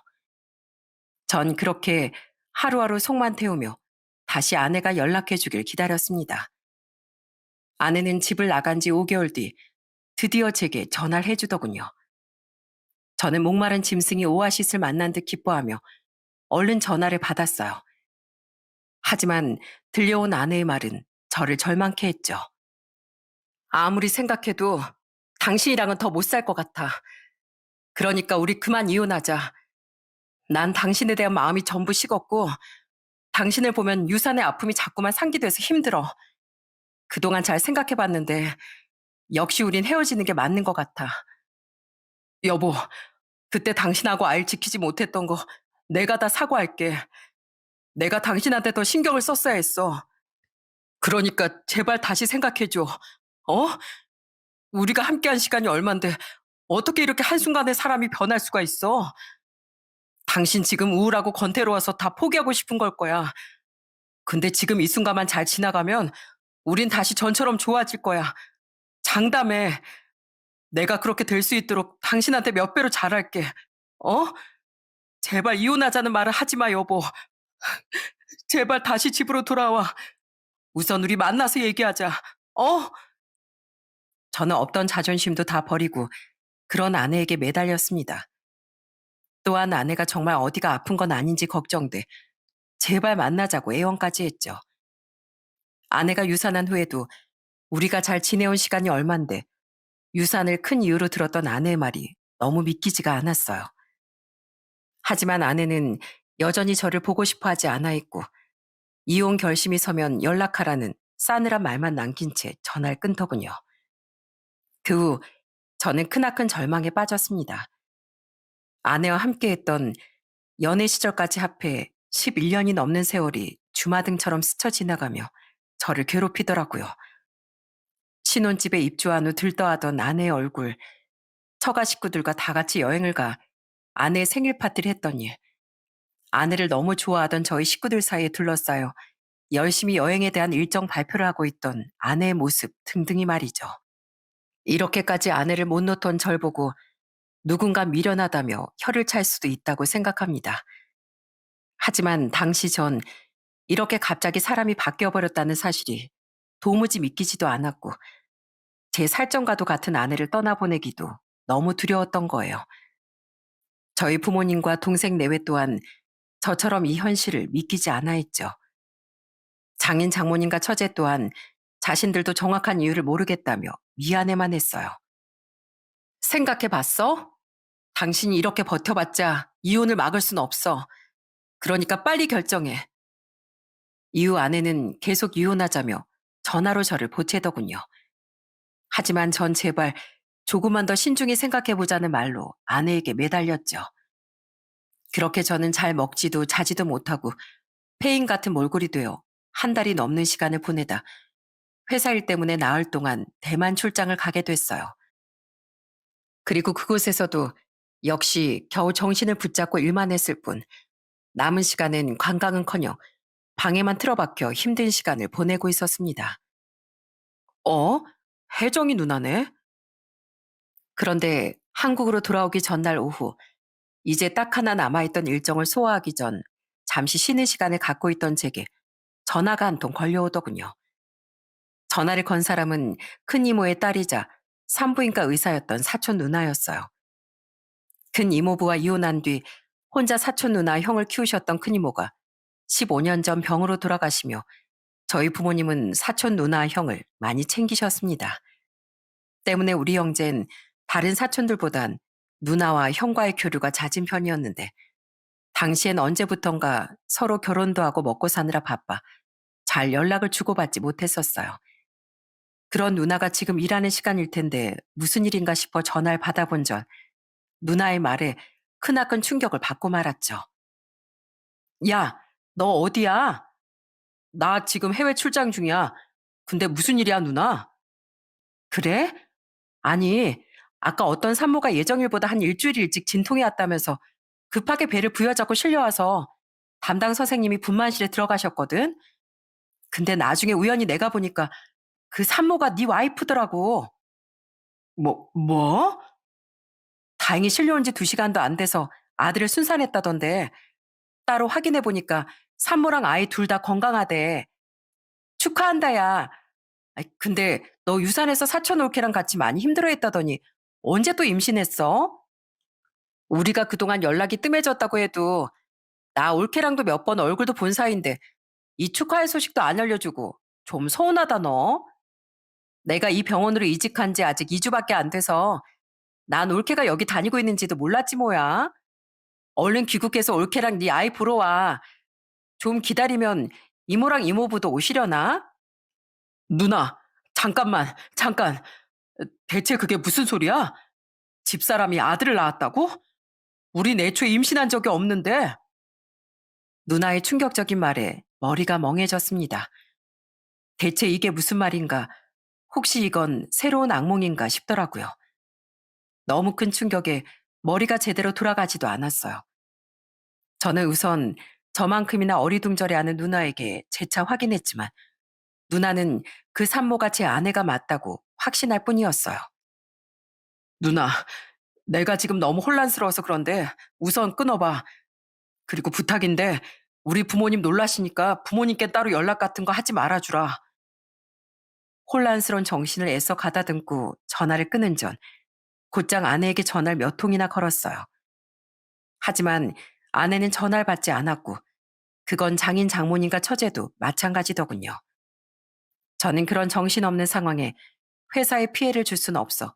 전 그렇게 하루하루 속만 태우며 다시 아내가 연락해 주길 기다렸습니다. 아내는 집을 나간 지 5개월 뒤 드디어 제게 전화를 해주더군요. 저는 목마른 짐승이 오아시스를 만난 듯 기뻐하며 얼른 전화를 받았어요. 하지만 들려온 아내의 말은 저를 절망케 했죠. 아무리 생각해도 당신이랑은 더 못 살 것 같아. 그러니까 우리 그만 이혼하자. 난 당신에 대한 마음이 전부 식었고 당신을 보면 유산의 아픔이 자꾸만 상기돼서 힘들어. 그동안 잘 생각해봤는데 역시 우린 헤어지는 게 맞는 것 같아. 여보, 그때 당신하고 아이를 지키지 못했던 거 내가 다 사과할게. 내가 당신한테 더 신경을 썼어야 했어. 그러니까 제발 다시 생각해줘. 어? 우리가 함께한 시간이 얼만데 어떻게 이렇게 한순간에 사람이 변할 수가 있어? 당신 지금 우울하고 권태로워서 다 포기하고 싶은 걸 거야. 근데 지금 이 순간만 잘 지나가면 우린 다시 전처럼 좋아질 거야. 장담해. 내가 그렇게 될 수 있도록 당신한테 몇 배로 잘할게. 어? 제발 이혼하자는 말을 하지 마, 여보. 제발 다시 집으로 돌아와. 우선 우리 만나서 얘기하자. 어? 저는 없던 자존심도 다 버리고 그런 아내에게 매달렸습니다. 또한 아내가 정말 어디가 아픈 건 아닌지 걱정돼 제발 만나자고 애원까지 했죠. 아내가 유산한 후에도 우리가 잘 지내온 시간이 얼만데 유산을 큰 이유로 들었던 아내의 말이 너무 믿기지가 않았어요. 하지만 아내는 여전히 저를 보고 싶어 하지 않아 했고 이혼 결심이 서면 연락하라는 싸늘한 말만 남긴 채 전화를 끊더군요. 그 후 저는 크나큰 절망에 빠졌습니다. 아내와 함께했던 연애 시절까지 합해 11년이 넘는 세월이 주마등처럼 스쳐 지나가며 저를 괴롭히더라고요. 신혼집에 입주한 후 들떠하던 아내의 얼굴, 처가 식구들과 다 같이 여행을 가 아내의 생일 파티를 했던 일, 아내를 너무 좋아하던 저희 식구들 사이에 둘러싸여 열심히 여행에 대한 일정 발표를 하고 있던 아내의 모습 등등이 말이죠. 이렇게까지 아내를 못 놓던 절 보고 누군가 미련하다며 혀를 찰 수도 있다고 생각합니다. 하지만 당시 전 이렇게 갑자기 사람이 바뀌어버렸다는 사실이 도무지 믿기지도 않았고 제 살점과도 같은 아내를 떠나보내기도 너무 두려웠던 거예요. 저희 부모님과 동생 내외 또한 저처럼 이 현실을 믿기지 않아 했죠. 장인 장모님과 처제 또한 자신들도 정확한 이유를 모르겠다며 미안해만 했어요. 생각해 봤어? 당신이 이렇게 버텨봤자 이혼을 막을 순 없어. 그러니까 빨리 결정해. 이후 아내는 계속 이혼하자며 전화로 저를 보채더군요. 하지만 전 제발 조금만 더 신중히 생각해보자는 말로 아내에게 매달렸죠. 그렇게 저는 잘 먹지도 자지도 못하고 폐인 같은 몰골이 되어 한 달이 넘는 시간을 보내다 회사 일 때문에 나흘 동안 대만 출장을 가게 됐어요. 그리고 그곳에서도 역시 겨우 정신을 붙잡고 일만 했을 뿐 남은 시간엔 관광은커녕 방에만 틀어박혀 힘든 시간을 보내고 있었습니다. 어? 혜정이 누나네? 그런데 한국으로 돌아오기 전날 오후 이제 딱 하나 남아있던 일정을 소화하기 전 잠시 쉬는 시간을 갖고 있던 제게 전화가 한 통 걸려오더군요. 전화를 건 사람은 큰 이모의 딸이자 산부인과 의사였던 사촌 누나였어요. 큰 이모부와 이혼한 뒤 혼자 사촌 누나 형을 키우셨던 큰 이모가 15년 전 병으로 돌아가시며 저희 부모님은 사촌 누나 형을 많이 챙기셨습니다. 때문에 우리 형제는 다른 사촌들보단 누나와 형과의 교류가 잦은 편이었는데 당시엔 언제부턴가 서로 결혼도 하고 먹고 사느라 바빠 잘 연락을 주고받지 못했었어요. 그런 누나가 지금 일하는 시간일 텐데 무슨 일인가 싶어 전화를 받아본 전 누나의 말에 크나큰 충격을 받고 말았죠. 야, 너 어디야? 나 지금 해외 출장 중이야. 근데 무슨 일이야, 누나? 그래? 아니, 아까 어떤 산모가 예정일보다 한 일주일 일찍 진통이 왔다면서 급하게 배를 부여잡고 실려와서 담당 선생님이 분만실에 들어가셨거든? 근데 나중에 우연히 내가 보니까 그 산모가 네 와이프더라고. 뭐? 다행히 실려온 지 2시간도 안 돼서 아들을 순산했다던데 따로 확인해 보니까 산모랑 아이 둘 다 건강하대. 축하한다, 야. 아이, 근데 너 유산해서 사촌 올케랑 같이 많이 힘들어했다더니 언제 또 임신했어? 우리가 그동안 연락이 뜸해졌다고 해도 나 올케랑도 몇 번 얼굴도 본 사이인데 이 축하할 소식도 안 알려주고 좀 서운하다 너. 내가 이 병원으로 이직한 지 아직 2주밖에 안 돼서 난 올케가 여기 다니고 있는지도 몰랐지 뭐야. 얼른 귀국해서 올케랑 네 아이 보러 와. 좀 기다리면 이모랑 이모부도 오시려나? 누나, 잠깐. 대체 그게 무슨 소리야? 집사람이 아들을 낳았다고? 우린 애초에 임신한 적이 없는데. 누나의 충격적인 말에 머리가 멍해졌습니다. 대체 이게 무슨 말인가? 혹시 이건 새로운 악몽인가 싶더라고요. 너무 큰 충격에 머리가 제대로 돌아가지도 않았어요. 저는 우선 저만큼이나 어리둥절해하는 누나에게 재차 확인했지만 누나는 그 산모가 제 아내가 맞다고 확신할 뿐이었어요. 누나, 내가 지금 너무 혼란스러워서 그런데 우선 끊어봐. 그리고 부탁인데 우리 부모님 놀라시니까 부모님께 따로 연락 같은 거 하지 말아주라. 혼란스러운 정신을 애써 가다듬고 전화를 끊은 전 곧장 아내에게 전화를 몇 통이나 걸었어요. 하지만 아내는 전화를 받지 않았고 그건 장인 장모님과 처제도 마찬가지더군요. 저는 그런 정신없는 상황에 회사에 피해를 줄 수는 없어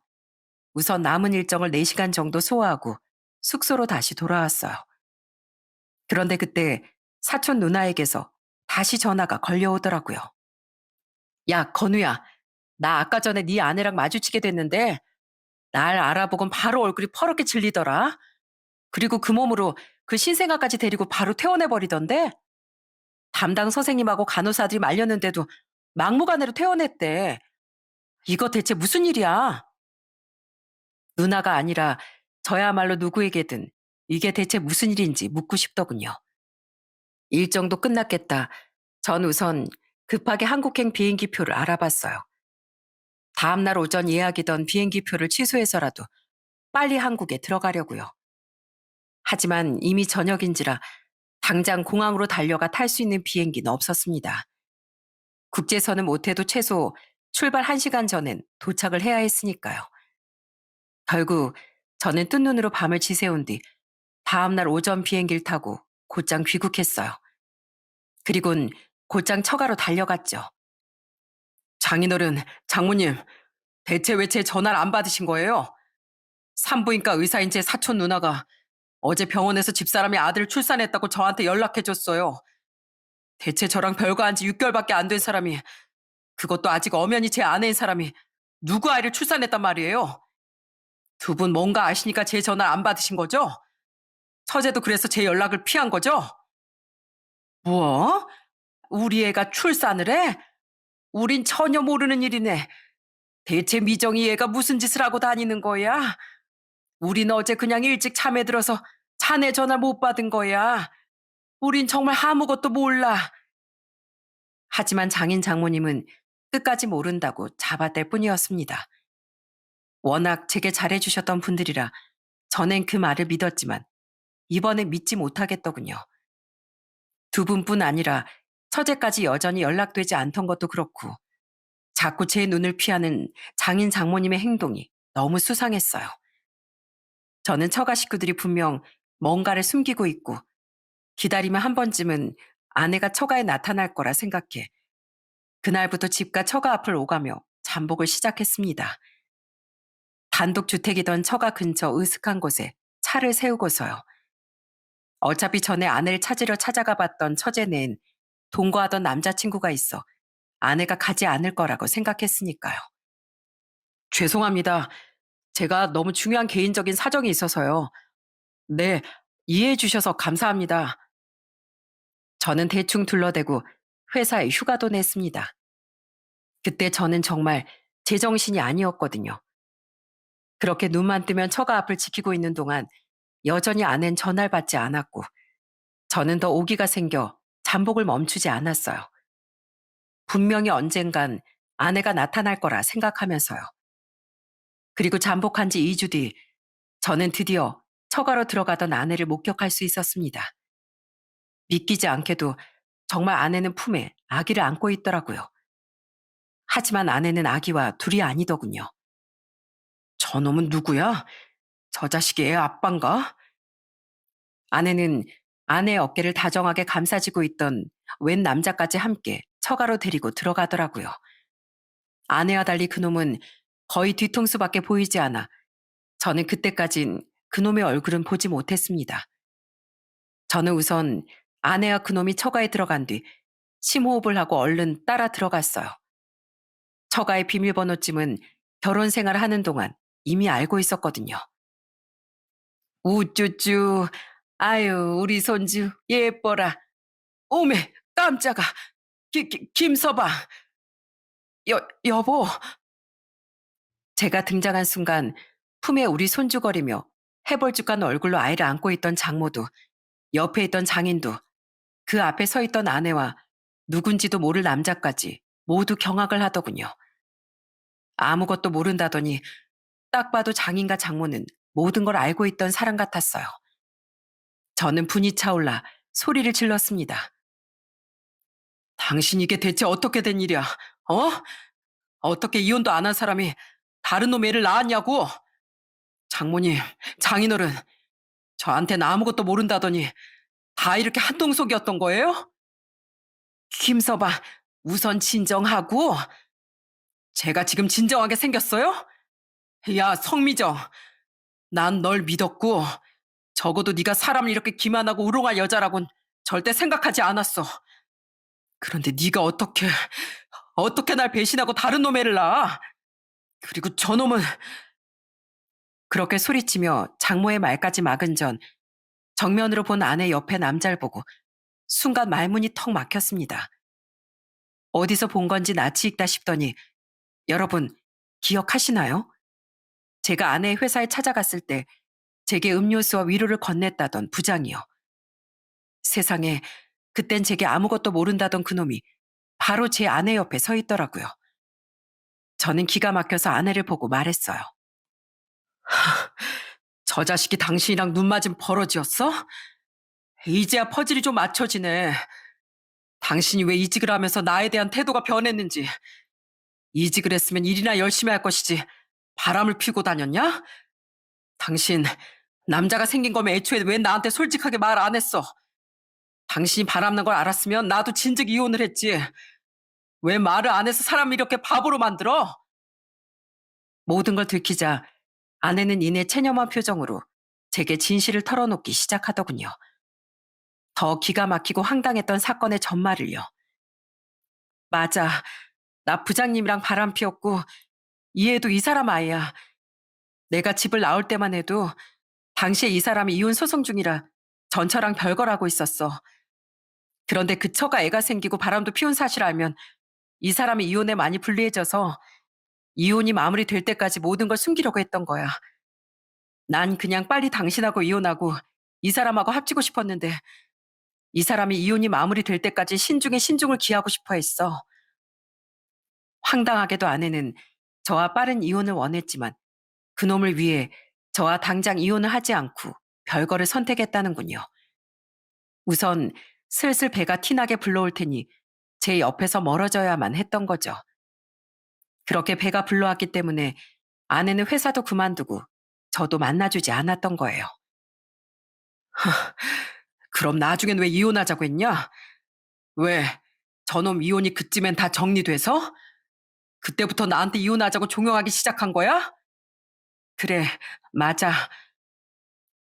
우선 남은 일정을 4시간 정도 소화하고 숙소로 다시 돌아왔어요. 그런데 그때 사촌 누나에게서 다시 전화가 걸려오더라고요. 야, 건우야. 나 아까 전에 네 아내랑 마주치게 됐는데 날 알아보곤 바로 얼굴이 퍼렇게 질리더라. 그리고 그 몸으로 그 신생아까지 데리고 바로 퇴원해버리던데 담당 선생님하고 간호사들이 말렸는데도 막무가내로 퇴원했대. 이거 대체 무슨 일이야? 누나가 아니라 저야말로 누구에게든 이게 대체 무슨 일인지 묻고 싶더군요. 일정도 끝났겠다. 전 우선 급하게 한국행 비행기표를 알아봤어요. 다음날 오전 예약이던 비행기표를 취소해서라도 빨리 한국에 들어가려고요. 하지만 이미 저녁인지라 당장 공항으로 달려가 탈 수 있는 비행기는 없었습니다. 국제선은 못해도 최소 출발 1시간 전엔 도착을 해야 했으니까요. 결국 저는 뜬 눈으로 밤을 지새운 뒤 다음날 오전 비행기를 타고 곧장 귀국했어요. 그리곤 곧장 처가로 달려갔죠. 장인어른, 장모님, 대체 왜 제 전화를 안 받으신 거예요? 산부인과 의사인 제 사촌 누나가 어제 병원에서 집사람이 아들을 출산했다고 저한테 연락해줬어요. 대체 저랑 별거한 지 6개월밖에 안 된 사람이, 그것도 아직 엄연히 제 아내인 사람이 누구 아이를 출산했단 말이에요? 두 분 뭔가 아시니까 제 전화를 안 받으신 거죠? 처제도 그래서 제 연락을 피한 거죠? 뭐? 우리 애가 출산을 해? 우린 전혀 모르는 일이네. 대체 미정이 얘가 무슨 짓을 하고 다니는 거야? 우린 어제 그냥 일찍 잠에 들어서 자네 전화 못 받은 거야. 우린 정말 아무것도 몰라. 하지만 장인 장모님은 끝까지 모른다고 잡아댈 뿐이었습니다. 워낙 제게 잘해주셨던 분들이라 전엔 그 말을 믿었지만 이번엔 믿지 못하겠더군요. 두 분뿐 아니라 처제까지 여전히 연락되지 않던 것도 그렇고 자꾸 제 눈을 피하는 장인 장모님의 행동이 너무 수상했어요. 저는 처가 식구들이 분명 뭔가를 숨기고 있고 기다리면 한 번쯤은 아내가 처가에 나타날 거라 생각해 그날부터 집과 처가 앞을 오가며 잠복을 시작했습니다. 단독주택이던 처가 근처 으슥한 곳에 차를 세우고서요. 어차피 전에 아내를 찾으려 찾아가 봤던 처제는 동거하던 남자친구가 있어 아내가 가지 않을 거라고 생각했으니까요. 죄송합니다. 제가 너무 중요한 개인적인 사정이 있어서요. 네, 이해해 주셔서 감사합니다. 저는 대충 둘러대고 회사에 휴가도 냈습니다. 그때 저는 정말 제정신이 아니었거든요. 그렇게 눈만 뜨면 처가 앞을 지키고 있는 동안 여전히 아내는 전화를 받지 않았고 저는 더 오기가 생겨 잠복을 멈추지 않았어요. 분명히 언젠간 아내가 나타날 거라 생각하면서요. 그리고 잠복한 지 2주 뒤 저는 드디어 처가로 들어가던 아내를 목격할 수 있었습니다. 믿기지 않게도 정말 아내는 품에 아기를 안고 있더라고요. 하지만 아내는 아기와 둘이 아니더군요. 저놈은 누구야? 저 자식이 애 아빠인가? 아내는 아내의 어깨를 다정하게 감싸지고 있던 웬 남자까지 함께 처가로 데리고 들어가더라고요. 아내와 달리 그놈은 거의 뒤통수밖에 보이지 않아 저는 그때까진 그놈의 얼굴은 보지 못했습니다. 저는 우선 아내와 그놈이 처가에 들어간 뒤 심호흡을 하고 얼른 따라 들어갔어요. 처가의 비밀번호쯤은 결혼 생활을 하는 동안 이미 알고 있었거든요. 우쭈쭈, 아유, 우리 손주 예뻐라. 오메, 깜짝아. 김서방. 여보. 제가 등장한 순간 품에 우리 손주거리며 해벌쭉한 얼굴로 아이를 안고 있던 장모도 옆에 있던 장인도 그 앞에 서 있던 아내와 누군지도 모를 남자까지 모두 경악을 하더군요. 아무것도 모른다더니 딱 봐도 장인과 장모는 모든 걸 알고 있던 사람 같았어요. 저는 분이 차올라 소리를 질렀습니다. 당신 이게 대체 어떻게 된 일이야? 어? 어떻게 이혼도 안 한 사람이 다른 놈 애를 낳았냐고? 장모님, 장인어른, 저한테는 아무것도 모른다더니 다 이렇게 한통속이었던 거예요? 김서방, 우선 진정하고. 제가 지금 진정하게 생겼어요? 야, 성미정, 난 널 믿었고 적어도 네가 사람을 이렇게 기만하고 우롱할 여자라곤 절대 생각하지 않았어. 그런데 네가 어떻게 날 배신하고 다른 놈 애를 낳아? 그리고 저놈은. 그렇게 소리치며 장모의 말까지 막은 전 정면으로 본 아내 옆에 남자를 보고 순간 말문이 턱 막혔습니다. 어디서 본 건지 낯이 익다 싶더니 여러분 기억하시나요? 제가 아내의 회사에 찾아갔을 때 제게 음료수와 위로를 건넸다던 부장이요. 세상에 그땐 제게 아무것도 모른다던 그놈이 바로 제 아내 옆에 서 있더라고요. 저는 기가 막혀서 아내를 보고 말했어요. 저 자식이 당신이랑 눈 맞은 버러지였어? 이제야 퍼즐이 좀 맞춰지네. 당신이 왜 이직을 하면서 나에 대한 태도가 변했는지. 이직을 했으면 일이나 열심히 할 것이지 바람을 피우고 다녔냐? 당신 남자가 생긴 거면 애초에 왜 나한테 솔직하게 말 안 했어? 당신이 바람난 걸 알았으면 나도 진즉 이혼을 했지. 왜 말을 안 해서 사람을 이렇게 바보로 만들어? 모든 걸 들키자 아내는 이내 체념한 표정으로 제게 진실을 털어놓기 시작하더군요. 더 기가 막히고 황당했던 사건의 전말을요. 맞아. 나 부장님이랑 바람 피웠고 이해도 이 사람 아이야. 내가 집을 나올 때만 해도 당시에 이 사람이 이혼 소송 중이라 전처랑 별거라고 있었어. 그런데 그 처가 애가 생기고 바람도 피운 사실 알면 이 사람이 이혼에 많이 불리해져서 이혼이 마무리될 때까지 모든 걸 숨기려고 했던 거야. 난 그냥 빨리 당신하고 이혼하고 이 사람하고 합치고 싶었는데 이 사람이 이혼이 마무리될 때까지 신중에 신중을 기하고 싶어 했어. 황당하게도 아내는 저와 빠른 이혼을 원했지만 그놈을 위해 저와 당장 이혼을 하지 않고 별거를 선택했다는군요. 우선 슬슬 배가 티나게 불러올 테니 제 옆에서 멀어져야만 했던 거죠. 그렇게 배가 불러왔기 때문에 아내는 회사도 그만두고 저도 만나주지 않았던 거예요. 그럼 나중엔 왜 이혼하자고 했냐? 왜? 저놈 이혼이 그쯤엔 다 정리돼서? 그때부터 나한테 이혼하자고 종용하기 시작한 거야? 그래, 맞아.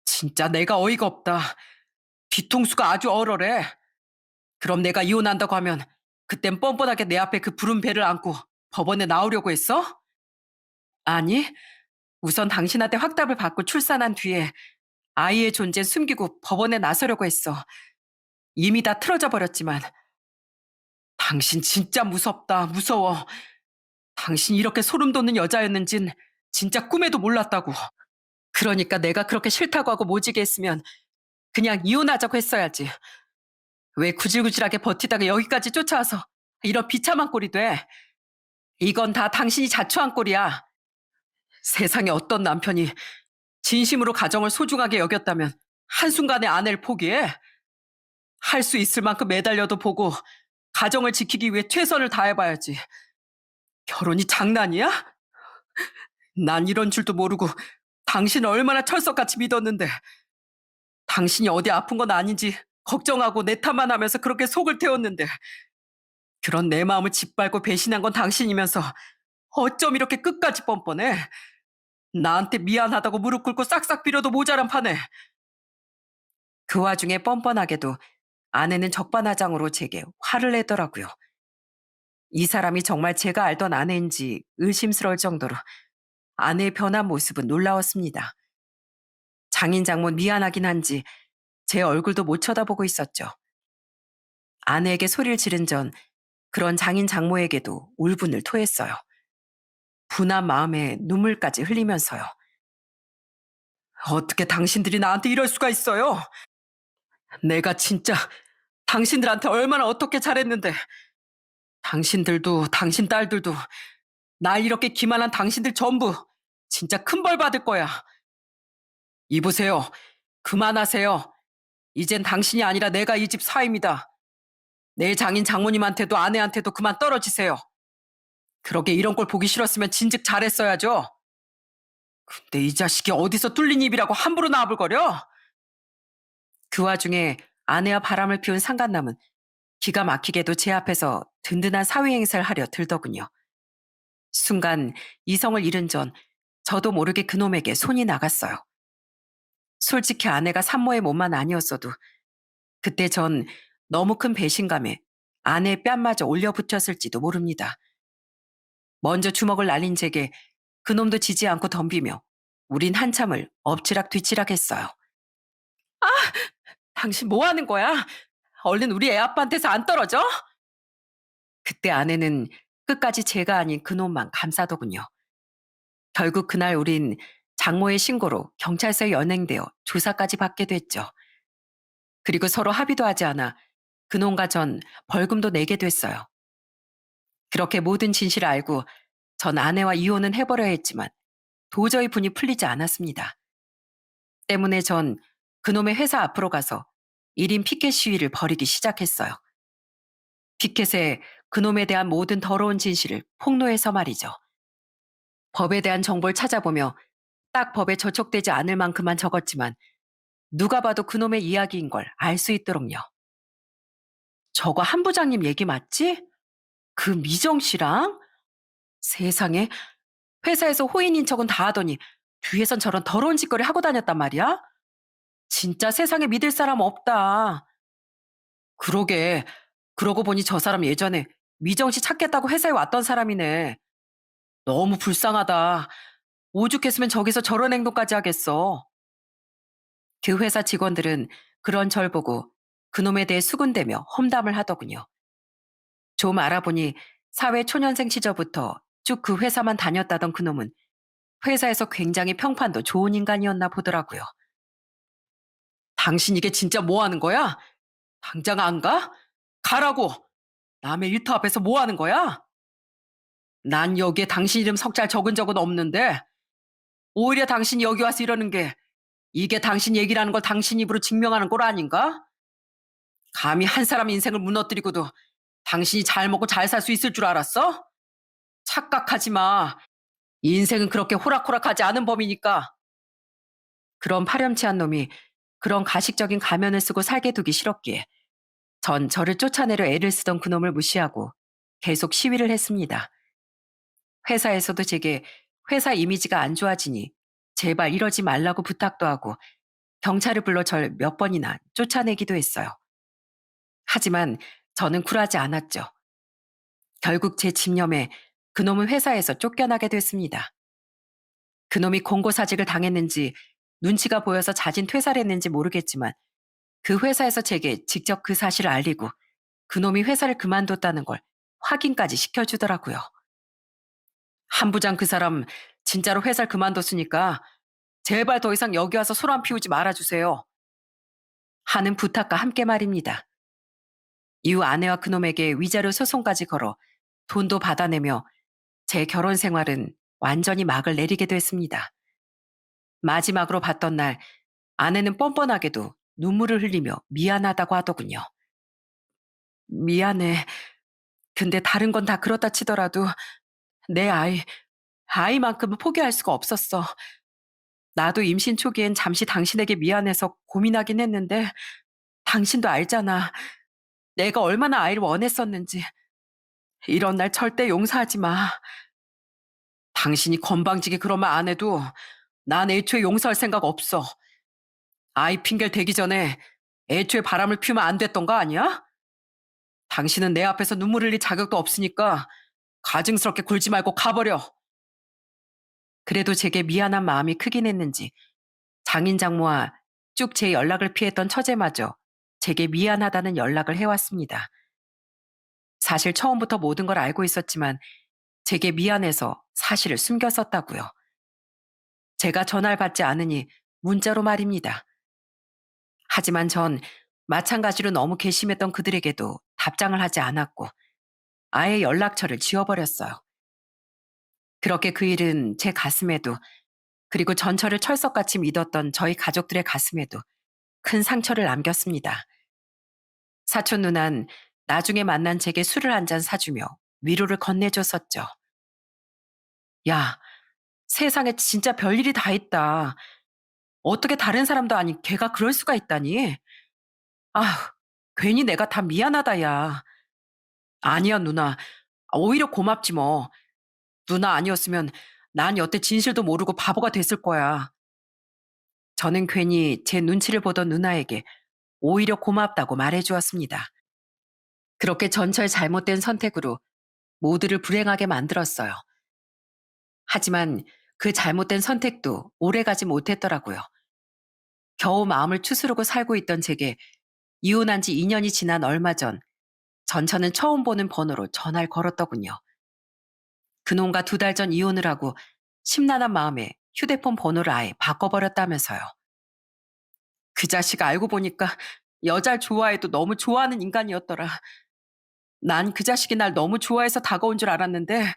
진짜 내가 어이가 없다. 뒤통수가 아주 얼얼해. 그럼 내가 이혼한다고 하면 그땐 뻔뻔하게 내 앞에 그 푸른 배를 안고 법원에 나오려고 했어? 아니, 우선 당신한테 확답을 받고 출산한 뒤에 아이의 존재 숨기고 법원에 나서려고 했어. 이미 다 틀어져 버렸지만 당신 진짜 무섭다, 무서워. 당신이 이렇게 소름 돋는 여자였는진 진짜 꿈에도 몰랐다고. 그러니까 내가 그렇게 싫다고 하고 모지게 했으면 그냥 이혼하자고 했어야지. 왜 구질구질하게 버티다가 여기까지 쫓아와서 이런 비참한 꼴이 돼. 이건 다 당신이 자초한 꼴이야. 세상에 어떤 남편이 진심으로 가정을 소중하게 여겼다면 한순간에 아내를 포기해? 할 수 있을 만큼 매달려도 보고 가정을 지키기 위해 최선을 다해봐야지. 결혼이 장난이야? 난 이런 줄도 모르고 당신을 얼마나 철석같이 믿었는데 당신이 어디 아픈 건 아닌지 걱정하고 내 탓만 하면서 그렇게 속을 태웠는데 그런 내 마음을 짓밟고 배신한 건 당신이면서 어쩜 이렇게 끝까지 뻔뻔해? 나한테 미안하다고 무릎 꿇고 싹싹 빌어도 모자란 판에. 그 와중에 뻔뻔하게도 아내는 적반하장으로 제게 화를 내더라고요. 이 사람이 정말 제가 알던 아내인지 의심스러울 정도로 아내의 변한 모습은 놀라웠습니다. 장인 장모 미안하긴 한지 제 얼굴도 못 쳐다보고 있었죠. 아내에게 소리를 지른 전 그런 장인 장모에게도 울분을 토했어요. 분한 마음에 눈물까지 흘리면서요. 어떻게 당신들이 나한테 이럴 수가 있어요? 내가 진짜 당신들한테 얼마나 어떻게 잘했는데 당신들도 당신 딸들도 날 이렇게 기만한 당신들 전부 진짜 큰 벌 받을 거야. 이보세요. 그만하세요. 이젠 당신이 아니라 내가 이 집 사위입니다. 내 장인 장모님한테도 아내한테도 그만 떨어지세요. 그러게 이런 걸 보기 싫었으면 진즉 잘했어야죠. 근데 이 자식이 어디서 뚫린 입이라고 함부로 나불거려? 그 와중에 아내와 바람을 피운 상간남은 기가 막히게도 제 앞에서 든든한 사위 행세를 하려 들더군요. 순간 이성을 잃은 전 저도 모르게 그놈에게 손이 나갔어요. 솔직히 아내가 산모의 몸만 아니었어도 그때 전 너무 큰 배신감에 아내의 뺨마저 올려붙였을지도 모릅니다. 먼저 주먹을 날린 제게 그놈도 지지 않고 덤비며 우린 한참을 엎치락 뒤치락 했어요. 당신 뭐 하는 거야? 얼른 우리 애 아빠한테서 안 떨어져? 그때 아내는 끝까지 제가 아닌 그놈만 감싸더군요. 결국 그날 우린 장모의 신고로 경찰서에 연행되어 조사까지 받게 됐죠. 그리고 서로 합의도 하지 않아 그놈과 전 벌금도 내게 됐어요. 그렇게 모든 진실을 알고 전 아내와 이혼은 해버려야 했지만 도저히 분이 풀리지 않았습니다. 때문에 전 그놈의 회사 앞으로 가서 1인 피켓 시위를 벌이기 시작했어요. 피켓에 그놈에 대한 모든 더러운 진실을 폭로해서 말이죠. 법에 대한 정보를 찾아보며 딱 법에 저촉되지 않을 만큼만 적었지만 누가 봐도 그놈의 이야기인 걸 알 수 있도록요. 저거 한 부장님 얘기 맞지? 그 미정 씨랑? 세상에, 회사에서 호인인 척은 다 하더니 뒤에선 저런 더러운 짓거리 하고 다녔단 말이야? 진짜 세상에 믿을 사람 없다. 그러게. 그러고 보니 저 사람 예전에 미정 씨 찾겠다고 회사에 왔던 사람이네. 너무 불쌍하다. 오죽했으면 저기서 저런 행동까지 하겠어. 그 회사 직원들은 그런 절 보고 그놈에 대해 수군대며 험담을 하더군요. 좀 알아보니 사회 초년생 시절부터 쭉 그 회사만 다녔다던 그놈은 회사에서 굉장히 평판도 좋은 인간이었나 보더라고요. 당신 이게 진짜 뭐 하는 거야? 당장 안 가? 가라고! 남의 일터 앞에서 뭐 하는 거야? 난 여기에 당신 이름 석잘 적은 적은 없는데 오히려 당신이 여기 와서 이러는 게 이게 당신 얘기라는 걸 당신 입으로 증명하는 꼴 아닌가? 감히 한 사람 인생을 무너뜨리고도 당신이 잘 먹고 잘 살 수 있을 줄 알았어? 착각하지 마. 인생은 그렇게 호락호락하지 않은 법이니까. 그런 파렴치한 놈이 그런 가식적인 가면을 쓰고 살게 두기 싫었기에 전 저를 쫓아내려 애를 쓰던 그놈을 무시하고 계속 시위를 했습니다. 회사에서도 제게 회사 이미지가 안 좋아지니 제발 이러지 말라고 부탁도 하고 경찰을 불러 절 몇 번이나 쫓아내기도 했어요. 하지만 저는 굴하지 않았죠. 결국 제 집념에 그놈은 회사에서 쫓겨나게 됐습니다. 그놈이 공고사직을 당했는지 눈치가 보여서 자진 퇴사를 했는지 모르겠지만 그 회사에서 제게 직접 그 사실을 알리고 그놈이 회사를 그만뒀다는 걸 확인까지 시켜주더라고요. 한 부장 그 사람 진짜로 회사를 그만뒀으니까 제발 더 이상 여기 와서 소란 피우지 말아주세요. 하는 부탁과 함께 말입니다. 이후 아내와 그놈에게 위자료 소송까지 걸어 돈도 받아내며 제 결혼 생활은 완전히 막을 내리게 됐습니다. 마지막으로 봤던 날 아내는 뻔뻔하게도 눈물을 흘리며 미안하다고 하더군요. 미안해. 근데 다른 건 다 그렇다 치더라도 내 아이만큼은 포기할 수가 없었어. 나도 임신 초기엔 잠시 당신에게 미안해서 고민하긴 했는데 당신도 알잖아. 내가 얼마나 아이를 원했었는지. 이런 날 절대 용서하지 마. 당신이 건방지게 그런 말 안 해도 난 애초에 용서할 생각 없어. 아이 핑계를 대기 전에 애초에 바람을 피우면 안 됐던 거 아니야? 당신은 내 앞에서 눈물 흘릴 자격도 없으니까 가증스럽게 굴지 말고 가버려. 그래도 제게 미안한 마음이 크긴 했는지 장인 장모와 쭉 제 연락을 피했던 처제마저 제게 미안하다는 연락을 해왔습니다. 사실 처음부터 모든 걸 알고 있었지만 제게 미안해서 사실을 숨겼었다고요. 제가 전화를 받지 않으니 문자로 말입니다. 하지만 전 마찬가지로 너무 괘씸했던 그들에게도 답장을 하지 않았고 아예 연락처를 지워버렸어요. 그렇게 그 일은 제 가슴에도 그리고 전철을 철석같이 믿었던 저희 가족들의 가슴에도 큰 상처를 남겼습니다. 사촌 누난 나중에 만난 제게 술을 한 잔 사주며 위로를 건네줬었죠. 야, 세상에 진짜 별일이 다 있다. 어떻게 다른 사람도 아닌 걔가 그럴 수가 있다니? 아, 괜히 내가 다 미안하다, 야. 아니야, 누나. 오히려 고맙지 뭐. 누나 아니었으면 난 여태 진실도 모르고 바보가 됐을 거야. 저는 괜히 제 눈치를 보던 누나에게 오히려 고맙다고 말해주었습니다. 그렇게 전철 잘못된 선택으로 모두를 불행하게 만들었어요. 하지만 그 잘못된 선택도 오래가지 못했더라고요. 겨우 마음을 추스르고 살고 있던 제게 이혼한 지 2년이 지난 얼마 전 전처는 처음 보는 번호로 전화를 걸었더군요. 그놈과 2달 전 이혼을 하고 심란한 마음에 휴대폰 번호를 아예 바꿔버렸다면서요. 그 자식 알고 보니까 여자를 좋아해도 너무 좋아하는 인간이었더라. 난 그 자식이 날 너무 좋아해서 다가온 줄 알았는데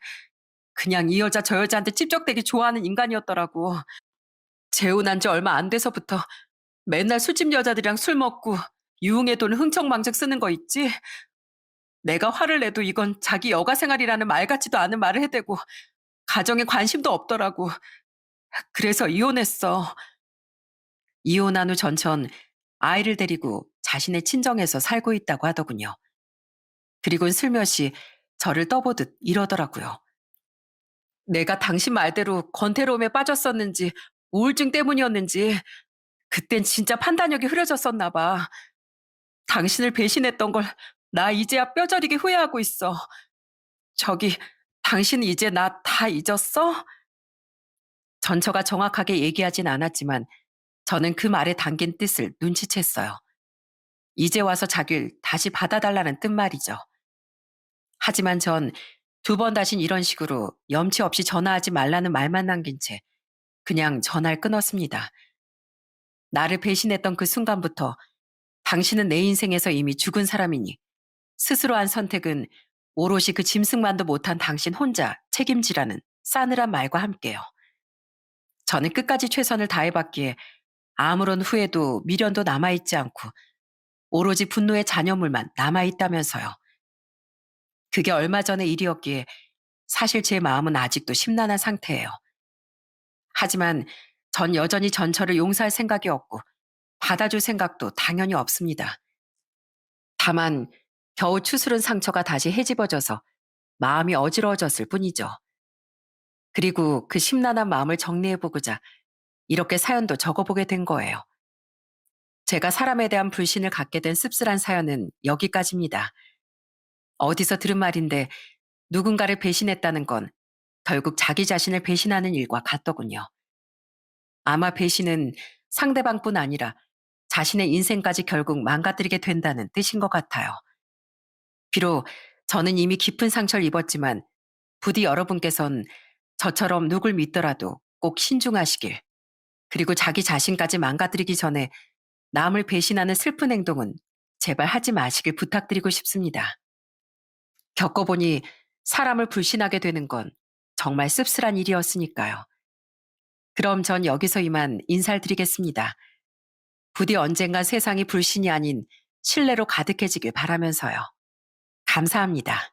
그냥 이 여자 저 여자한테 찝적대기 좋아하는 인간이었더라고. 재혼한 지 얼마 안 돼서부터 맨날 술집 여자들이랑 술 먹고 유흥의 돈 흥청망청 쓰는 거 있지? 내가 화를 내도 이건 자기 여가 생활이라는 말 같지도 않은 말을 해대고 가정에 관심도 없더라고. 그래서 이혼했어. 이혼한 후 전천 아이를 데리고 자신의 친정에서 살고 있다고 하더군요. 그리고는 슬며시 저를 떠보듯 이러더라고요. 내가 당신 말대로 권태로움에 빠졌었는지 우울증 때문이었는지 그땐 진짜 판단력이 흐려졌었나 봐. 당신을 배신했던 걸 나 이제야 뼈저리게 후회하고 있어. 저기, 당신 이제 나 다 잊었어? 전처가 정확하게 얘기하진 않았지만 저는 그 말에 담긴 뜻을 눈치챘어요. 이제 와서 자길 다시 받아달라는 뜻 말이죠. 하지만 전 두 번 다신 이런 식으로 염치 없이 전화하지 말라는 말만 남긴 채 그냥 전화를 끊었습니다. 나를 배신했던 그 순간부터 당신은 내 인생에서 이미 죽은 사람이니 스스로 한 선택은 오롯이 그 짐승만도 못한 당신 혼자 책임지라는 싸늘한 말과 함께요. 저는 끝까지 최선을 다해봤기에 아무런 후회도 미련도 남아있지 않고 오로지 분노의 잔여물만 남아있다면서요. 그게 얼마 전의 일이었기에 사실 제 마음은 아직도 심란한 상태예요. 하지만 전 여전히 전처를 용서할 생각이 없고 받아줄 생각도 당연히 없습니다. 다만 겨우 추스른 상처가 다시 헤집어져서 마음이 어지러워졌을 뿐이죠. 그리고 그 심란한 마음을 정리해보고자 이렇게 사연도 적어보게 된 거예요. 제가 사람에 대한 불신을 갖게 된 씁쓸한 사연은 여기까지입니다. 어디서 들은 말인데 누군가를 배신했다는 건 결국 자기 자신을 배신하는 일과 같더군요. 아마 배신은 상대방뿐 아니라 자신의 인생까지 결국 망가뜨리게 된다는 뜻인 것 같아요. 비록 저는 이미 깊은 상처를 입었지만 부디 여러분께선 저처럼 누굴 믿더라도 꼭 신중하시길, 그리고 자기 자신까지 망가뜨리기 전에 남을 배신하는 슬픈 행동은 제발 하지 마시길 부탁드리고 싶습니다. 겪어보니 사람을 불신하게 되는 건 정말 씁쓸한 일이었으니까요. 그럼 전 여기서 이만 인사를 드리겠습니다. 부디 언젠간 세상이 불신이 아닌 신뢰로 가득해지길 바라면서요. 감사합니다.